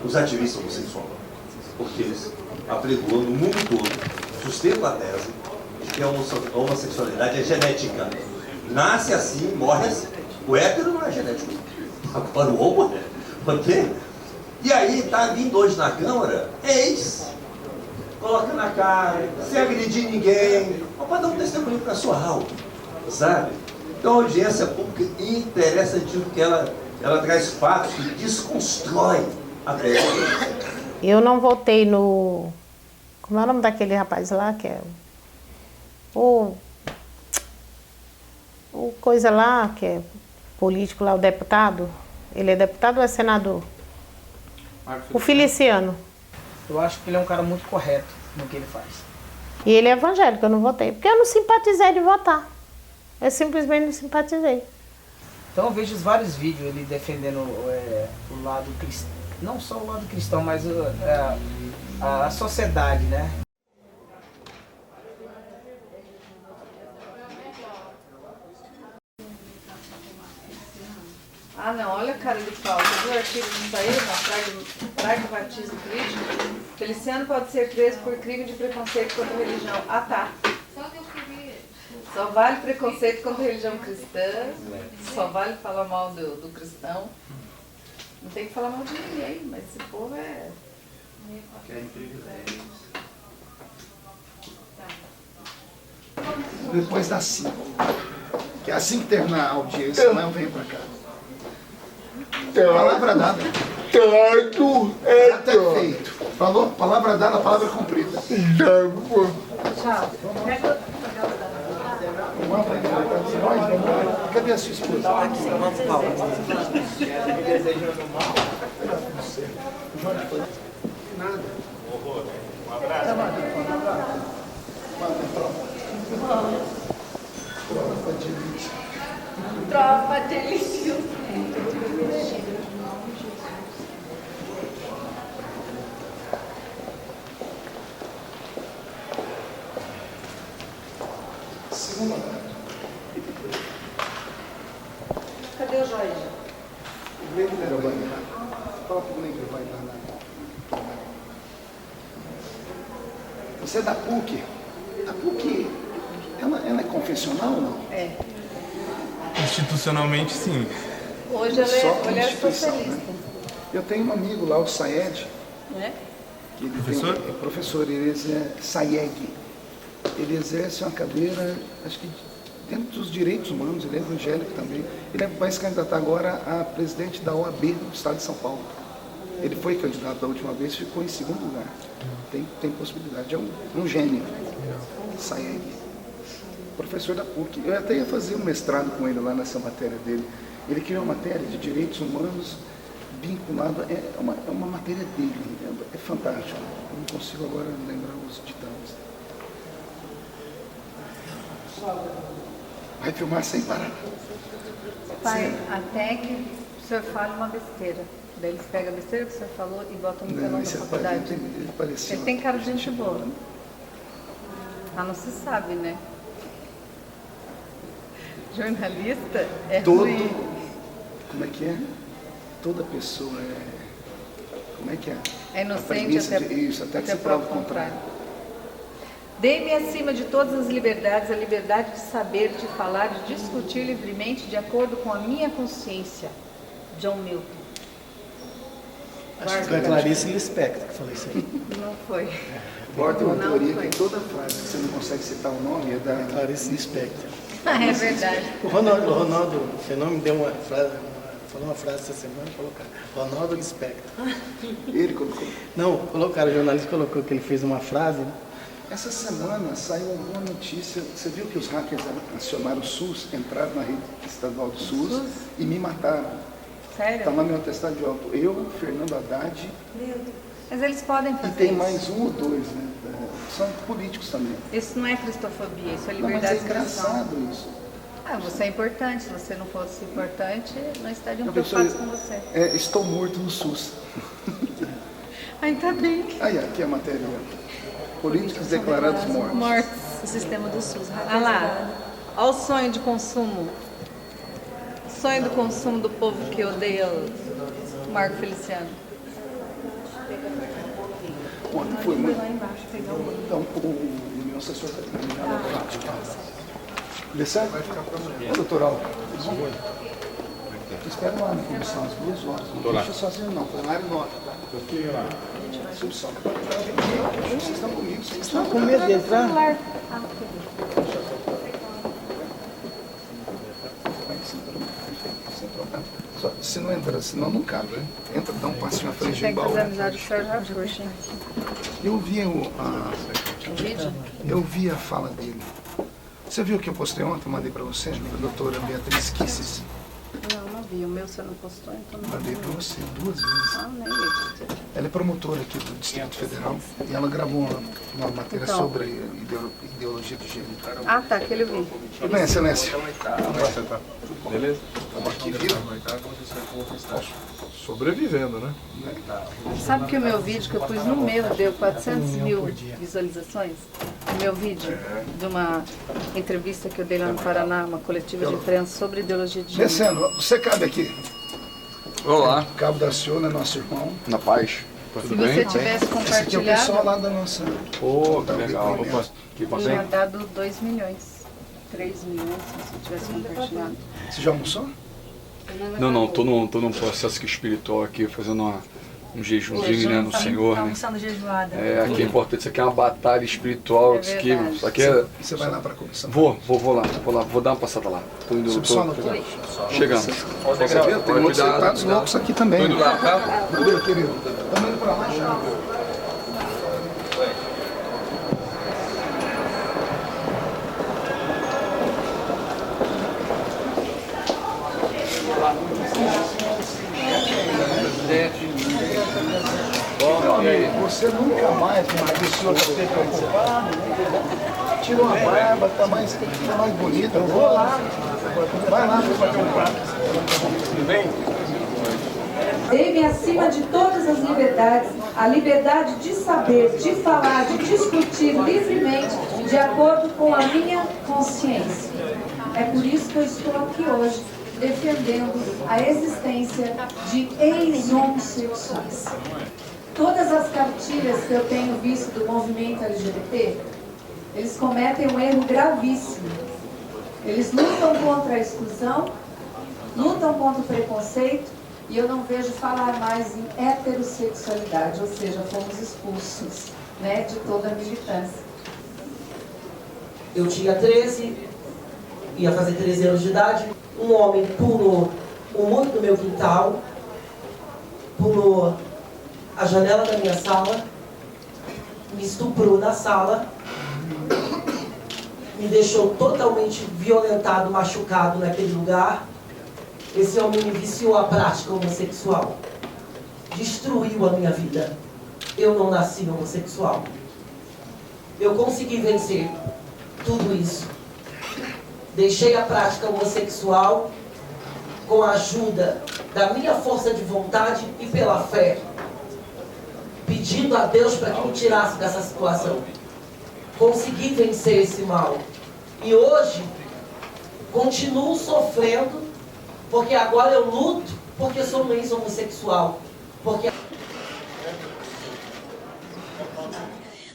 S12: os ativistas homossexuais, porque eles apregoam no mundo todo, sustentam a tese de que a homossexualidade é genética. Nasce assim, morre assim. O hétero não é genético. Agora o homo é. Ok? E aí está vindo hoje na Câmara, coloca na cara, sem agredir ninguém, para dar um testemunho para a sua alma, sabe? Então a audiência pública interessantíssima, porque ela traz fatos que desconstrói a tese.
S15: Eu não votei no... Como é o nome daquele rapaz lá, que é... O coisa lá, que é político lá, o deputado. Ele é deputado ou é senador? O Feliciano.
S4: Eu acho que ele é um cara muito correto no que ele faz.
S15: E ele é evangélico, eu não votei. Porque eu não simpatizei de votar. Eu simplesmente não simpatizei.
S4: Então eu vejo vários vídeos ele defendendo o lado cristão. Não só o lado cristão, mas a sociedade, né?
S24: Ah não, olha a cara de pau. Você viu o artigo disso aí, Praga Batismo Crítico? Feliciano pode ser preso por crime de preconceito contra a religião. Ah tá. Só vale preconceito contra a religião cristã, só vale falar mal do cristão. Não tem que falar mal de ninguém, mas esse povo é...
S1: Depois das 5. Que é assim que terminar a audiência, amanhã eu venho pra cá. Palavra dada. Até feito. Falou? Palavra dada, palavra cumprida.
S24: Tchau.
S1: Cadê a sua esposa?
S24: Aqui, vamos falar.
S1: Nada.
S24: Um abraço. Tropa de elite. Cadê o Jorge?
S1: O Glenn vai lá. Fala pro Glenn que vai lá. Você é da PUC? A PUC, ela é confessional ou não?
S24: É.
S2: Institucionalmente, sim.
S24: Hoje ela é socialista.
S1: Né? Eu tenho um amigo lá, o Saed.
S24: É?
S1: Que ele professor? É professor, ele é Sayeg. ele exerce uma cadeira, acho que dentro dos direitos humanos, ele é evangélico também. Ele vai se candidatar agora a presidente da OAB do estado de São Paulo. Ele foi candidato da última vez, ficou em segundo lugar. Tem possibilidade, é um gênio. Sayeg, professor da PUC. Eu até ia fazer um mestrado com ele lá nessa matéria dele. Ele criou uma matéria de direitos humanos vinculada, é uma matéria dele, é fantástico. Eu não consigo agora lembrar os ditados. Vai filmar sem parar.
S24: Pai, até que o senhor fale uma besteira. Daí eles pegam a besteira que o senhor falou e botam no telão da faculdade. Ele tem cara de gente boa. Ah, não se sabe, né? Jornalista é ruim.
S1: Como é que é? Toda pessoa como é que é?
S24: É inocente
S1: até que se prova o contrário.
S24: Dei-me acima de todas as liberdades a liberdade de saber, de falar, de discutir livremente de acordo com a minha consciência. John Milton.
S9: Acho que foi a Clarice Lispector que falou isso aí.
S24: Não foi.
S1: Agora tem uma teoria que toda frase que você não consegue citar o nome é da
S9: Clarice Lispector.
S24: Ah, é verdade.
S9: O Ronaldo Fenômeno deu uma frase, falou uma frase essa semana, colocaram Ronaldo Lispector.
S1: Ele colocou?
S9: Não, colocaram, o jornalista colocou que ele fez uma frase, né?
S1: Essa semana saiu uma notícia, você viu que os hackers acionaram o SUS, entraram na rede estadual do SUS e me mataram.
S24: Sério?
S1: Está lá meu atestado de óbito. Eu, Fernando Haddad.
S24: Meu Deus. Mas eles podem fazer
S1: isso. E tem
S24: isso.
S1: mais um ou dois, né? São políticos também.
S24: Isso não é cristofobia, isso é liberdade de expressão.
S1: Mas é engraçado isso.
S24: Ah, você é importante. Se você não fosse importante, não estariam preocupados com você.
S1: Estou morto no SUS.
S24: Ainda bem.
S1: Aí, aqui a matéria. Políticos declarados mortos.
S24: Mortos. O sistema do SUS. Ah lá. Olha o sonho de consumo. O sonho do consumo do povo que odeia o Marco Feliciano.
S1: Ontem foi muito. Então, o meu assessor está terminando. Alessandro? Vai ficar para amanhã. Ô, doutor Alves, espero lá na comissão às 2 horas. Não deixa sozinho, não. Plenário 9, tá? Eu fiquei lá. Subsol. Vocês estão comigo, vocês estão
S11: com medo de entrar?
S1: Se não entrar, senão não cabe. Entra, dá um passinho à frente
S24: Tem
S1: do
S24: que
S1: baú.
S24: fazer amizade com o Sérgio Rafuxi.
S1: Eu vi
S24: o vídeo?
S1: Eu vi a fala dele. Você viu o que eu postei ontem? Mandei para você, da doutora Beatriz Kisses.
S24: Não vi. O meu você não postou, então não.
S1: Mandei para você 2 vezes.
S24: Ah, nem vi.
S1: Ela é promotora aqui do Distrito Federal e ela gravou uma matéria
S24: Então.
S1: sobre ideologia de gênero.
S24: Ah, tá, aquele eu vi.
S1: Tudo bem, excelência?
S16: Beleza?
S1: Estamos aqui, viu?
S16: Sobrevivendo, né?
S24: Sabe que o meu vídeo que eu pus no meu deu 400 mil visualizações? O meu vídeo de uma entrevista que eu dei lá no Paraná, uma coletiva de imprensa sobre ideologia de gênero.
S1: Descendo, você cabe aqui.
S16: Olá.
S1: Cabo da Ciona, nosso irmão.
S16: Na paz.
S24: Se você tivesse
S1: Esse aqui é o pessoal
S24: compartilhado,
S1: lá da nossa...
S16: Pô, que legal. Que
S24: tinha dado 2 milhões. 3 milhões se você tivesse compartilhado.
S1: Você já almoçou?
S16: Não, tô num processo espiritual aqui, fazendo um jejumzinho, né, no Senhor, né?
S22: Almoçando jejuada.
S16: Aqui é importante, isso aqui é uma batalha espiritual, isso aqui é...
S1: Você vai lá para a comissão?
S16: Vou lá, vou dar uma passada lá. Tô indo, chegando.
S1: Tem outros deputados loucos aqui também.
S16: Tô indo lá, tá?
S1: Valeu, querido. Estamos indo para lá já. Meu amigo, você nunca mais emagreceu para ter preocupado. Tirou a barba, tá mais bonita. Eu vou lá. Vai lá, vou bater um papo. Tudo bem?
S24: Dei-me acima de todas as liberdades, a liberdade de saber, de falar, de discutir livremente, de acordo com a minha consciência. É por isso que eu estou aqui hoje, defendendo a existência de ex-homossexuais. Todas as cartilhas que eu tenho visto do movimento LGBT, eles cometem um erro gravíssimo. Eles lutam contra a exclusão, lutam contra o preconceito, e eu não vejo falar mais em heterossexualidade, ou seja, fomos expulsos, né, de toda a militância.
S18: Eu tinha 13, ia fazer 13 anos de idade. Um homem pulou o muro do meu quintal, pulou a janela da minha sala, me estuprou na sala, me deixou totalmente violentado, machucado naquele lugar. Esse homem me viciou à prática homossexual. Destruiu a minha vida. Eu não nasci homossexual. Eu consegui vencer tudo isso. Deixei a prática homossexual com a ajuda da minha força de vontade e pela fé, pedindo a Deus para que me tirasse dessa situação. Consegui vencer esse mal. E hoje, continuo sofrendo, porque agora eu luto, porque sou um ex-homossexual. Porque...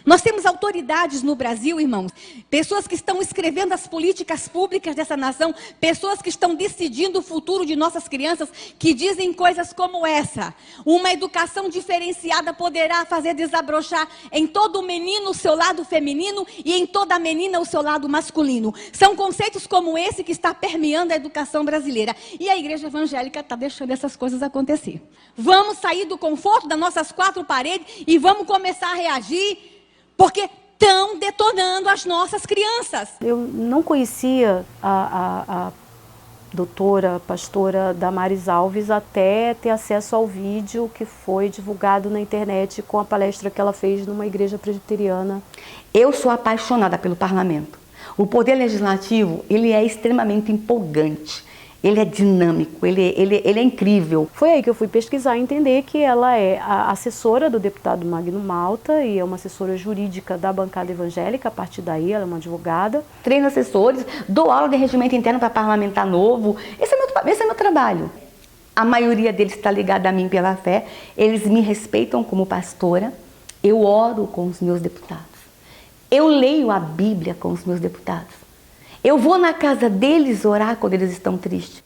S19: Nós temos autoridades no Brasil, irmãos, pessoas que estão escrevendo as políticas públicas dessa nação, pessoas que estão decidindo o futuro de nossas crianças, que dizem coisas como essa: uma educação diferenciada poderá fazer desabrochar em todo menino o seu lado feminino e em toda menina o seu lado masculino. São conceitos como esse que está permeando a educação brasileira. E a igreja evangélica está deixando essas coisas acontecer. Vamos sair do conforto das nossas quatro paredes e vamos começar a reagir, porque estão detonando as nossas crianças.
S7: Eu não conhecia a doutora, pastora Damares Alves, até ter acesso ao vídeo que foi divulgado na internet com a palestra que ela fez numa igreja presbiteriana.
S20: Eu sou apaixonada pelo parlamento. O poder legislativo, ele é extremamente empolgante. Ele é dinâmico, ele é incrível.
S7: Foi aí que eu fui pesquisar e entender que ela é a assessora do deputado Magno Malta e é uma assessora jurídica da bancada evangélica. A partir daí, ela é uma advogada.
S20: Treino assessores, dou aula de regimento interno para parlamentar novo. Esse é meu trabalho. A maioria deles está ligada a mim pela fé. Eles me respeitam como pastora. Eu oro com os meus deputados. Eu leio a Bíblia com os meus deputados. Eu vou na casa deles orar quando eles estão tristes.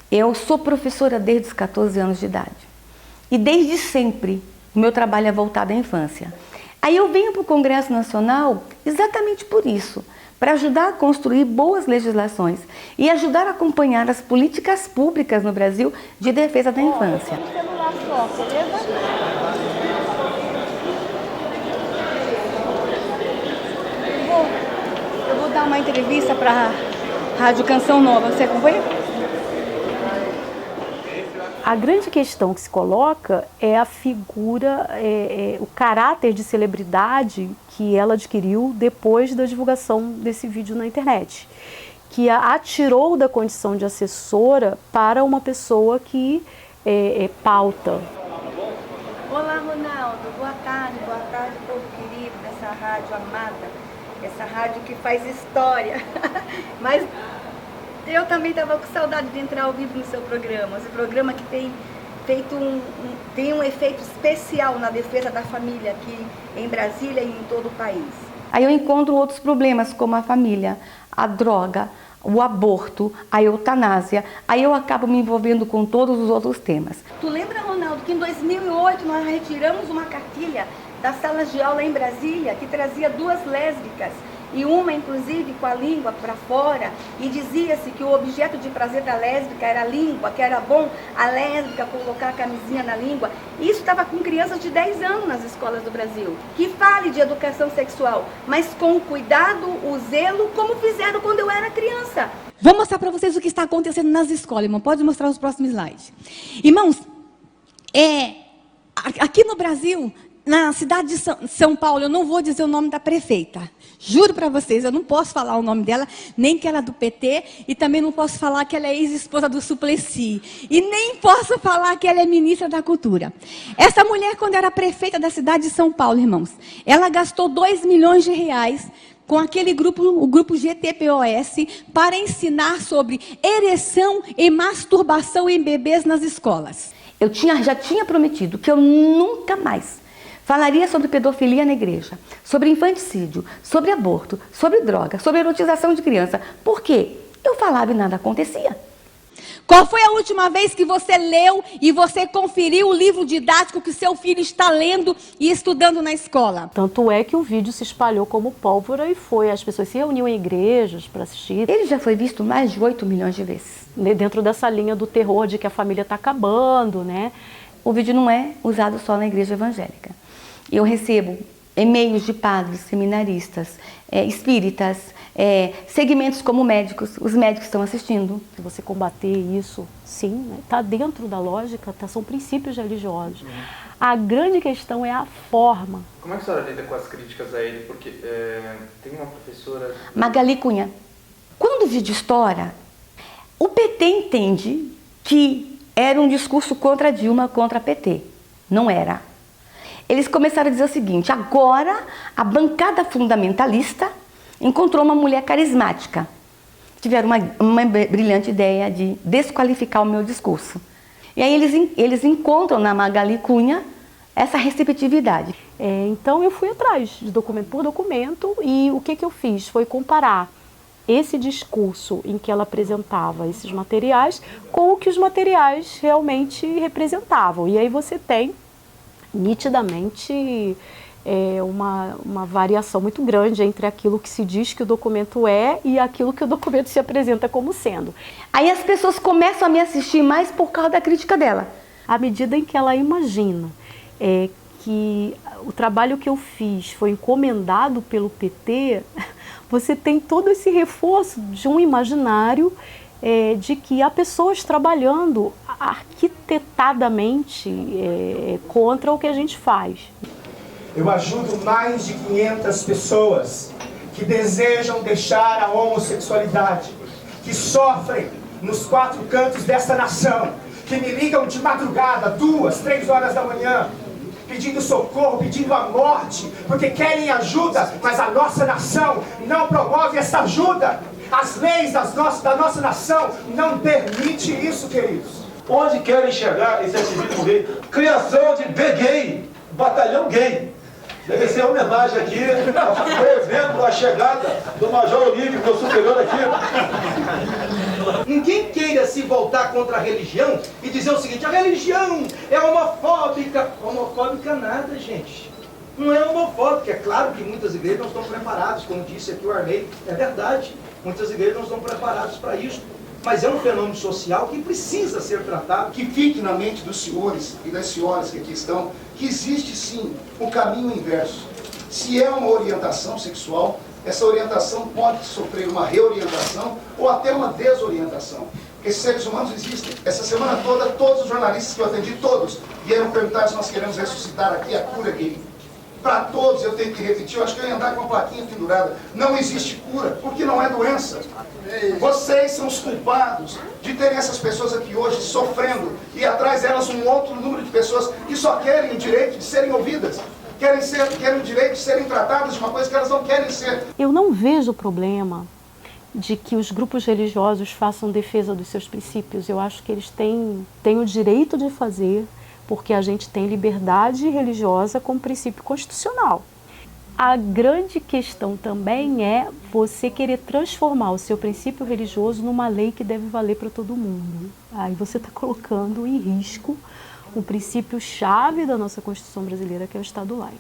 S20: Eu sou professora desde os 14 anos de idade. E desde sempre o meu trabalho é voltado à infância. Aí eu venho para o Congresso Nacional exatamente por isso, para ajudar a construir boas legislações e ajudar a acompanhar as políticas públicas no Brasil de defesa da infância.
S19: Eu vou dar uma entrevista para a Rádio Canção Nova. Você acompanha?
S7: A grande questão que se coloca é a figura, o caráter de celebridade que ela adquiriu depois da divulgação desse vídeo na internet, que a atirou da condição de assessora para uma pessoa que pauta.
S19: Olá, Ronaldo. Boa tarde, povo querido dessa rádio amada, essa rádio que faz história. Mas eu também estava com saudade de entrar ao vivo no seu programa. Esse programa que tem feito tem um efeito especial na defesa da família aqui em Brasília e em todo o país.
S20: Aí eu encontro outros problemas como a família, a droga, o aborto, a eutanásia. Aí eu acabo me envolvendo com todos os outros temas.
S19: Tu lembra, Ronaldo, que em 2008 nós retiramos uma cartilha das salas de aula em Brasília que trazia 2 lésbicas e uma, inclusive, com a língua para fora, e dizia-se que o objeto de prazer da lésbica era a língua, que era bom a lésbica colocar a camisinha na língua. Isso estava com crianças de 10 anos nas escolas do Brasil. Que fale de educação sexual, mas com o cuidado, o zelo, como fizeram quando eu era criança. Vou mostrar para vocês o que está acontecendo nas escolas, irmão. Pode mostrar os próximos slides. Irmãos, aqui no Brasil, na cidade de São Paulo, eu não vou dizer o nome da prefeita. Juro para vocês, eu não posso falar o nome dela, nem que ela é do PT, e também não posso falar que ela é ex-esposa do Suplicy. E nem posso falar que ela é ministra da Cultura. Essa mulher, quando era prefeita da cidade de São Paulo, irmãos, ela gastou 2 milhões de reais com aquele grupo, o grupo GTPOS, para ensinar sobre ereção e masturbação em bebês nas escolas.
S20: Eu já tinha prometido que eu nunca mais falaria sobre pedofilia na igreja, sobre infanticídio, sobre aborto, sobre droga, sobre erotização de criança. Por quê? Eu falava e nada acontecia.
S19: Qual foi a última vez que você leu e você conferiu o livro didático que seu filho está lendo e estudando na escola?
S7: Tanto é que o vídeo se espalhou como pólvora e as pessoas se reuniam em igrejas para assistir.
S20: Ele já foi visto mais de 8 milhões de vezes.
S7: Dentro dessa linha do terror de que a família está acabando, né?
S20: O vídeo não é usado só na igreja evangélica. Eu recebo e-mails de padres, seminaristas, espíritas, segmentos como médicos. Os médicos estão assistindo.
S7: Se você combater isso, sim, está dentro da lógica, são princípios religiosos. A grande questão é a forma.
S2: Como é que a senhora lida com as críticas a ele? Porque tem uma professora...
S20: Magali Cunha. Quando o vídeo estoura, o PT entende que era um discurso contra Dilma, contra a PT. Não era. Eles começaram a dizer o seguinte: agora a bancada fundamentalista encontrou uma mulher carismática. Tiveram uma brilhante ideia de desqualificar o meu discurso. E aí eles encontram na Magali Cunha essa receptividade.
S7: Então eu fui atrás de documento por documento e o que eu fiz foi comparar esse discurso em que ela apresentava esses materiais com o que os materiais realmente representavam. E aí você tem nitidamente uma variação muito grande entre aquilo que se diz que o documento é e aquilo que o documento se apresenta como sendo.
S20: Aí as pessoas começam a me assistir mais por causa da crítica dela.
S7: À medida em que ela imagina que o trabalho que eu fiz foi encomendado pelo PT, você tem todo esse reforço de um imaginário de que há pessoas trabalhando arquitetadamente contra o que a gente faz.
S8: Eu ajudo mais de 500 pessoas que desejam deixar a homossexualidade, que sofrem nos 4 cantos desta nação, que me ligam de madrugada, 2, 3 horas da manhã, pedindo socorro, pedindo a morte, porque querem ajuda, mas a nossa nação não promove essa ajuda. As leis da nossa nação não permitem isso, queridos.
S14: Onde querem chegar esse ativismo gay? Criação de B-Gay, batalhão gay. Deve ser homenagem aqui ao evento da chegada do Major Olívio, meu superior aqui.
S21: Ninguém queira se voltar contra a religião e dizer o seguinte: a religião é homofóbica. Homofóbica nada, gente. Não é homofóbica. É claro que muitas igrejas não estão preparadas, como disse aqui o Arley, é verdade. Muitas igrejas não estão preparadas para isso. Mas é um fenômeno social que precisa ser tratado.
S23: Que fique na mente dos senhores e das senhoras que aqui estão, que existe sim o caminho inverso. Se é uma orientação sexual, essa orientação pode sofrer uma reorientação ou até uma desorientação. Esses seres humanos existem. Essa semana toda, todos os jornalistas que eu atendi, todos, vieram perguntar se nós queremos ressuscitar aqui a cura gay. Para todos eu tenho que repetir, eu acho que eu ia andar com a plaquinha pendurada. Não existe cura, porque não é doença. Vocês são os culpados de terem essas pessoas aqui hoje sofrendo e atrás delas um outro número de pessoas que só querem o direito de serem ouvidas, querem o direito de serem tratadas de uma coisa que elas não querem ser.
S7: Eu não vejo o problema de que os grupos religiosos façam defesa dos seus princípios. Eu acho que eles têm o direito de fazer, porque a gente tem liberdade religiosa como princípio constitucional. A grande questão também é você querer transformar o seu princípio religioso numa lei que deve valer para todo mundo. Aí você está colocando em risco um princípio-chave da nossa Constituição brasileira, que é o Estado laico.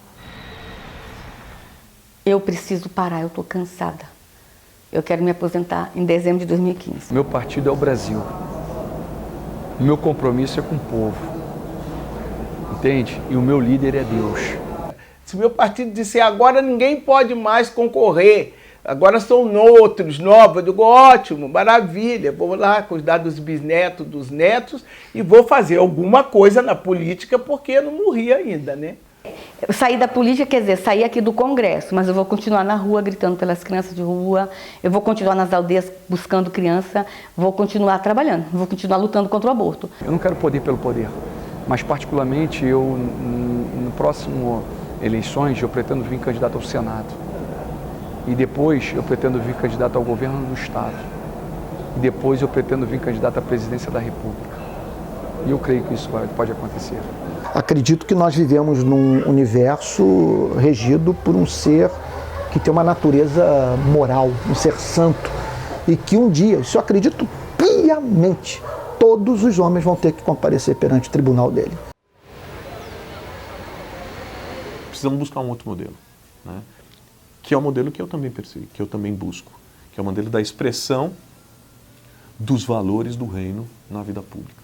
S20: Eu preciso parar, eu estou cansada. Eu quero me aposentar em dezembro de 2015.
S10: Meu partido é o Brasil. O meu compromisso é com o povo. Entende? E o meu líder é Deus.
S11: Se o meu partido disser agora ninguém pode mais concorrer, agora são outros, novos, eu digo ótimo, maravilha, vou lá cuidar dos bisnetos, dos netos e vou fazer alguma coisa na política porque eu não morri ainda, né?
S20: Eu saí da política, quer dizer, saí aqui do Congresso, mas eu vou continuar na rua gritando pelas crianças de rua, eu vou continuar nas aldeias buscando criança, vou continuar trabalhando, vou continuar lutando contra o aborto.
S10: Eu não quero poder pelo poder, mas particularmente eu, no próximo eleições, eu pretendo vir candidato ao Senado. E depois eu pretendo vir candidato ao governo do Estado. E depois eu pretendo vir candidato à presidência da República. E eu creio que isso pode acontecer.
S1: Acredito que nós vivemos num universo regido por um ser que tem uma natureza moral, um ser santo. E que um dia, isso eu acredito piamente, todos os homens vão ter que comparecer perante o tribunal dele.
S3: Precisamos buscar um outro modelo, né? Que é o modelo que eu também persegui, que eu também busco, que é o modelo da expressão dos valores do reino na vida pública,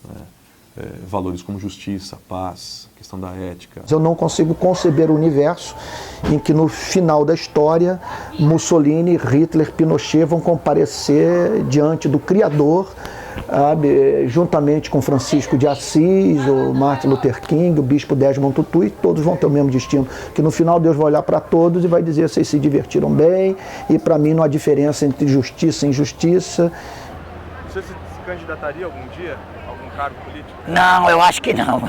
S3: né? Valores como justiça, paz, questão da ética.
S1: Eu não consigo conceber o universo em que no final da história Mussolini, Hitler, Pinochet vão comparecer diante do Criador, juntamente com Francisco de Assis, o Martin Luther King, o bispo Desmond Tutu, e todos vão ter o mesmo destino, que no final Deus vai olhar para todos e vai dizer: vocês se divertiram bem, e para mim não há diferença entre justiça e injustiça.
S2: Você se candidataria algum dia a algum cargo político?
S5: Não, eu acho que não.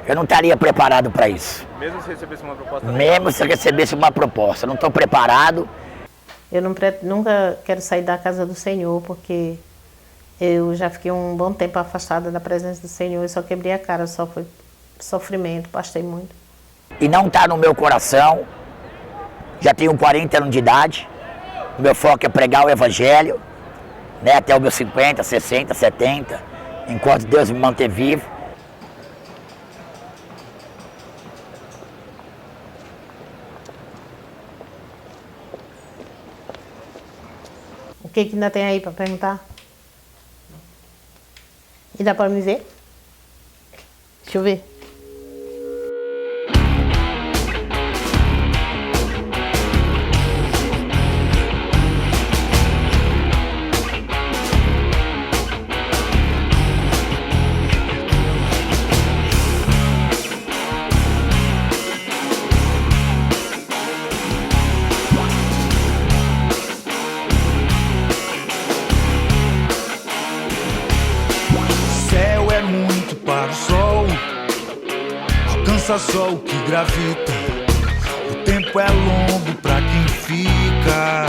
S5: Eu não estaria preparado para isso.
S2: Mesmo se recebesse uma proposta?
S5: Mesmo se eu recebesse uma proposta, não estou preparado.
S15: Eu nunca quero sair da casa do Senhor, porque eu já fiquei um bom tempo afastada da presença do Senhor e só quebrei a cara, só foi sofrimento, pastei muito.
S5: E não está no meu coração, já tenho 40 anos de idade, o meu foco é pregar o Evangelho, né, até os meus 50, 60, 70, enquanto Deus me manter vivo.
S15: O que ainda tem aí para perguntar? E dá para me ver? Deixa eu ver.
S6: Só o que gravita. O tempo é longo pra quem fica.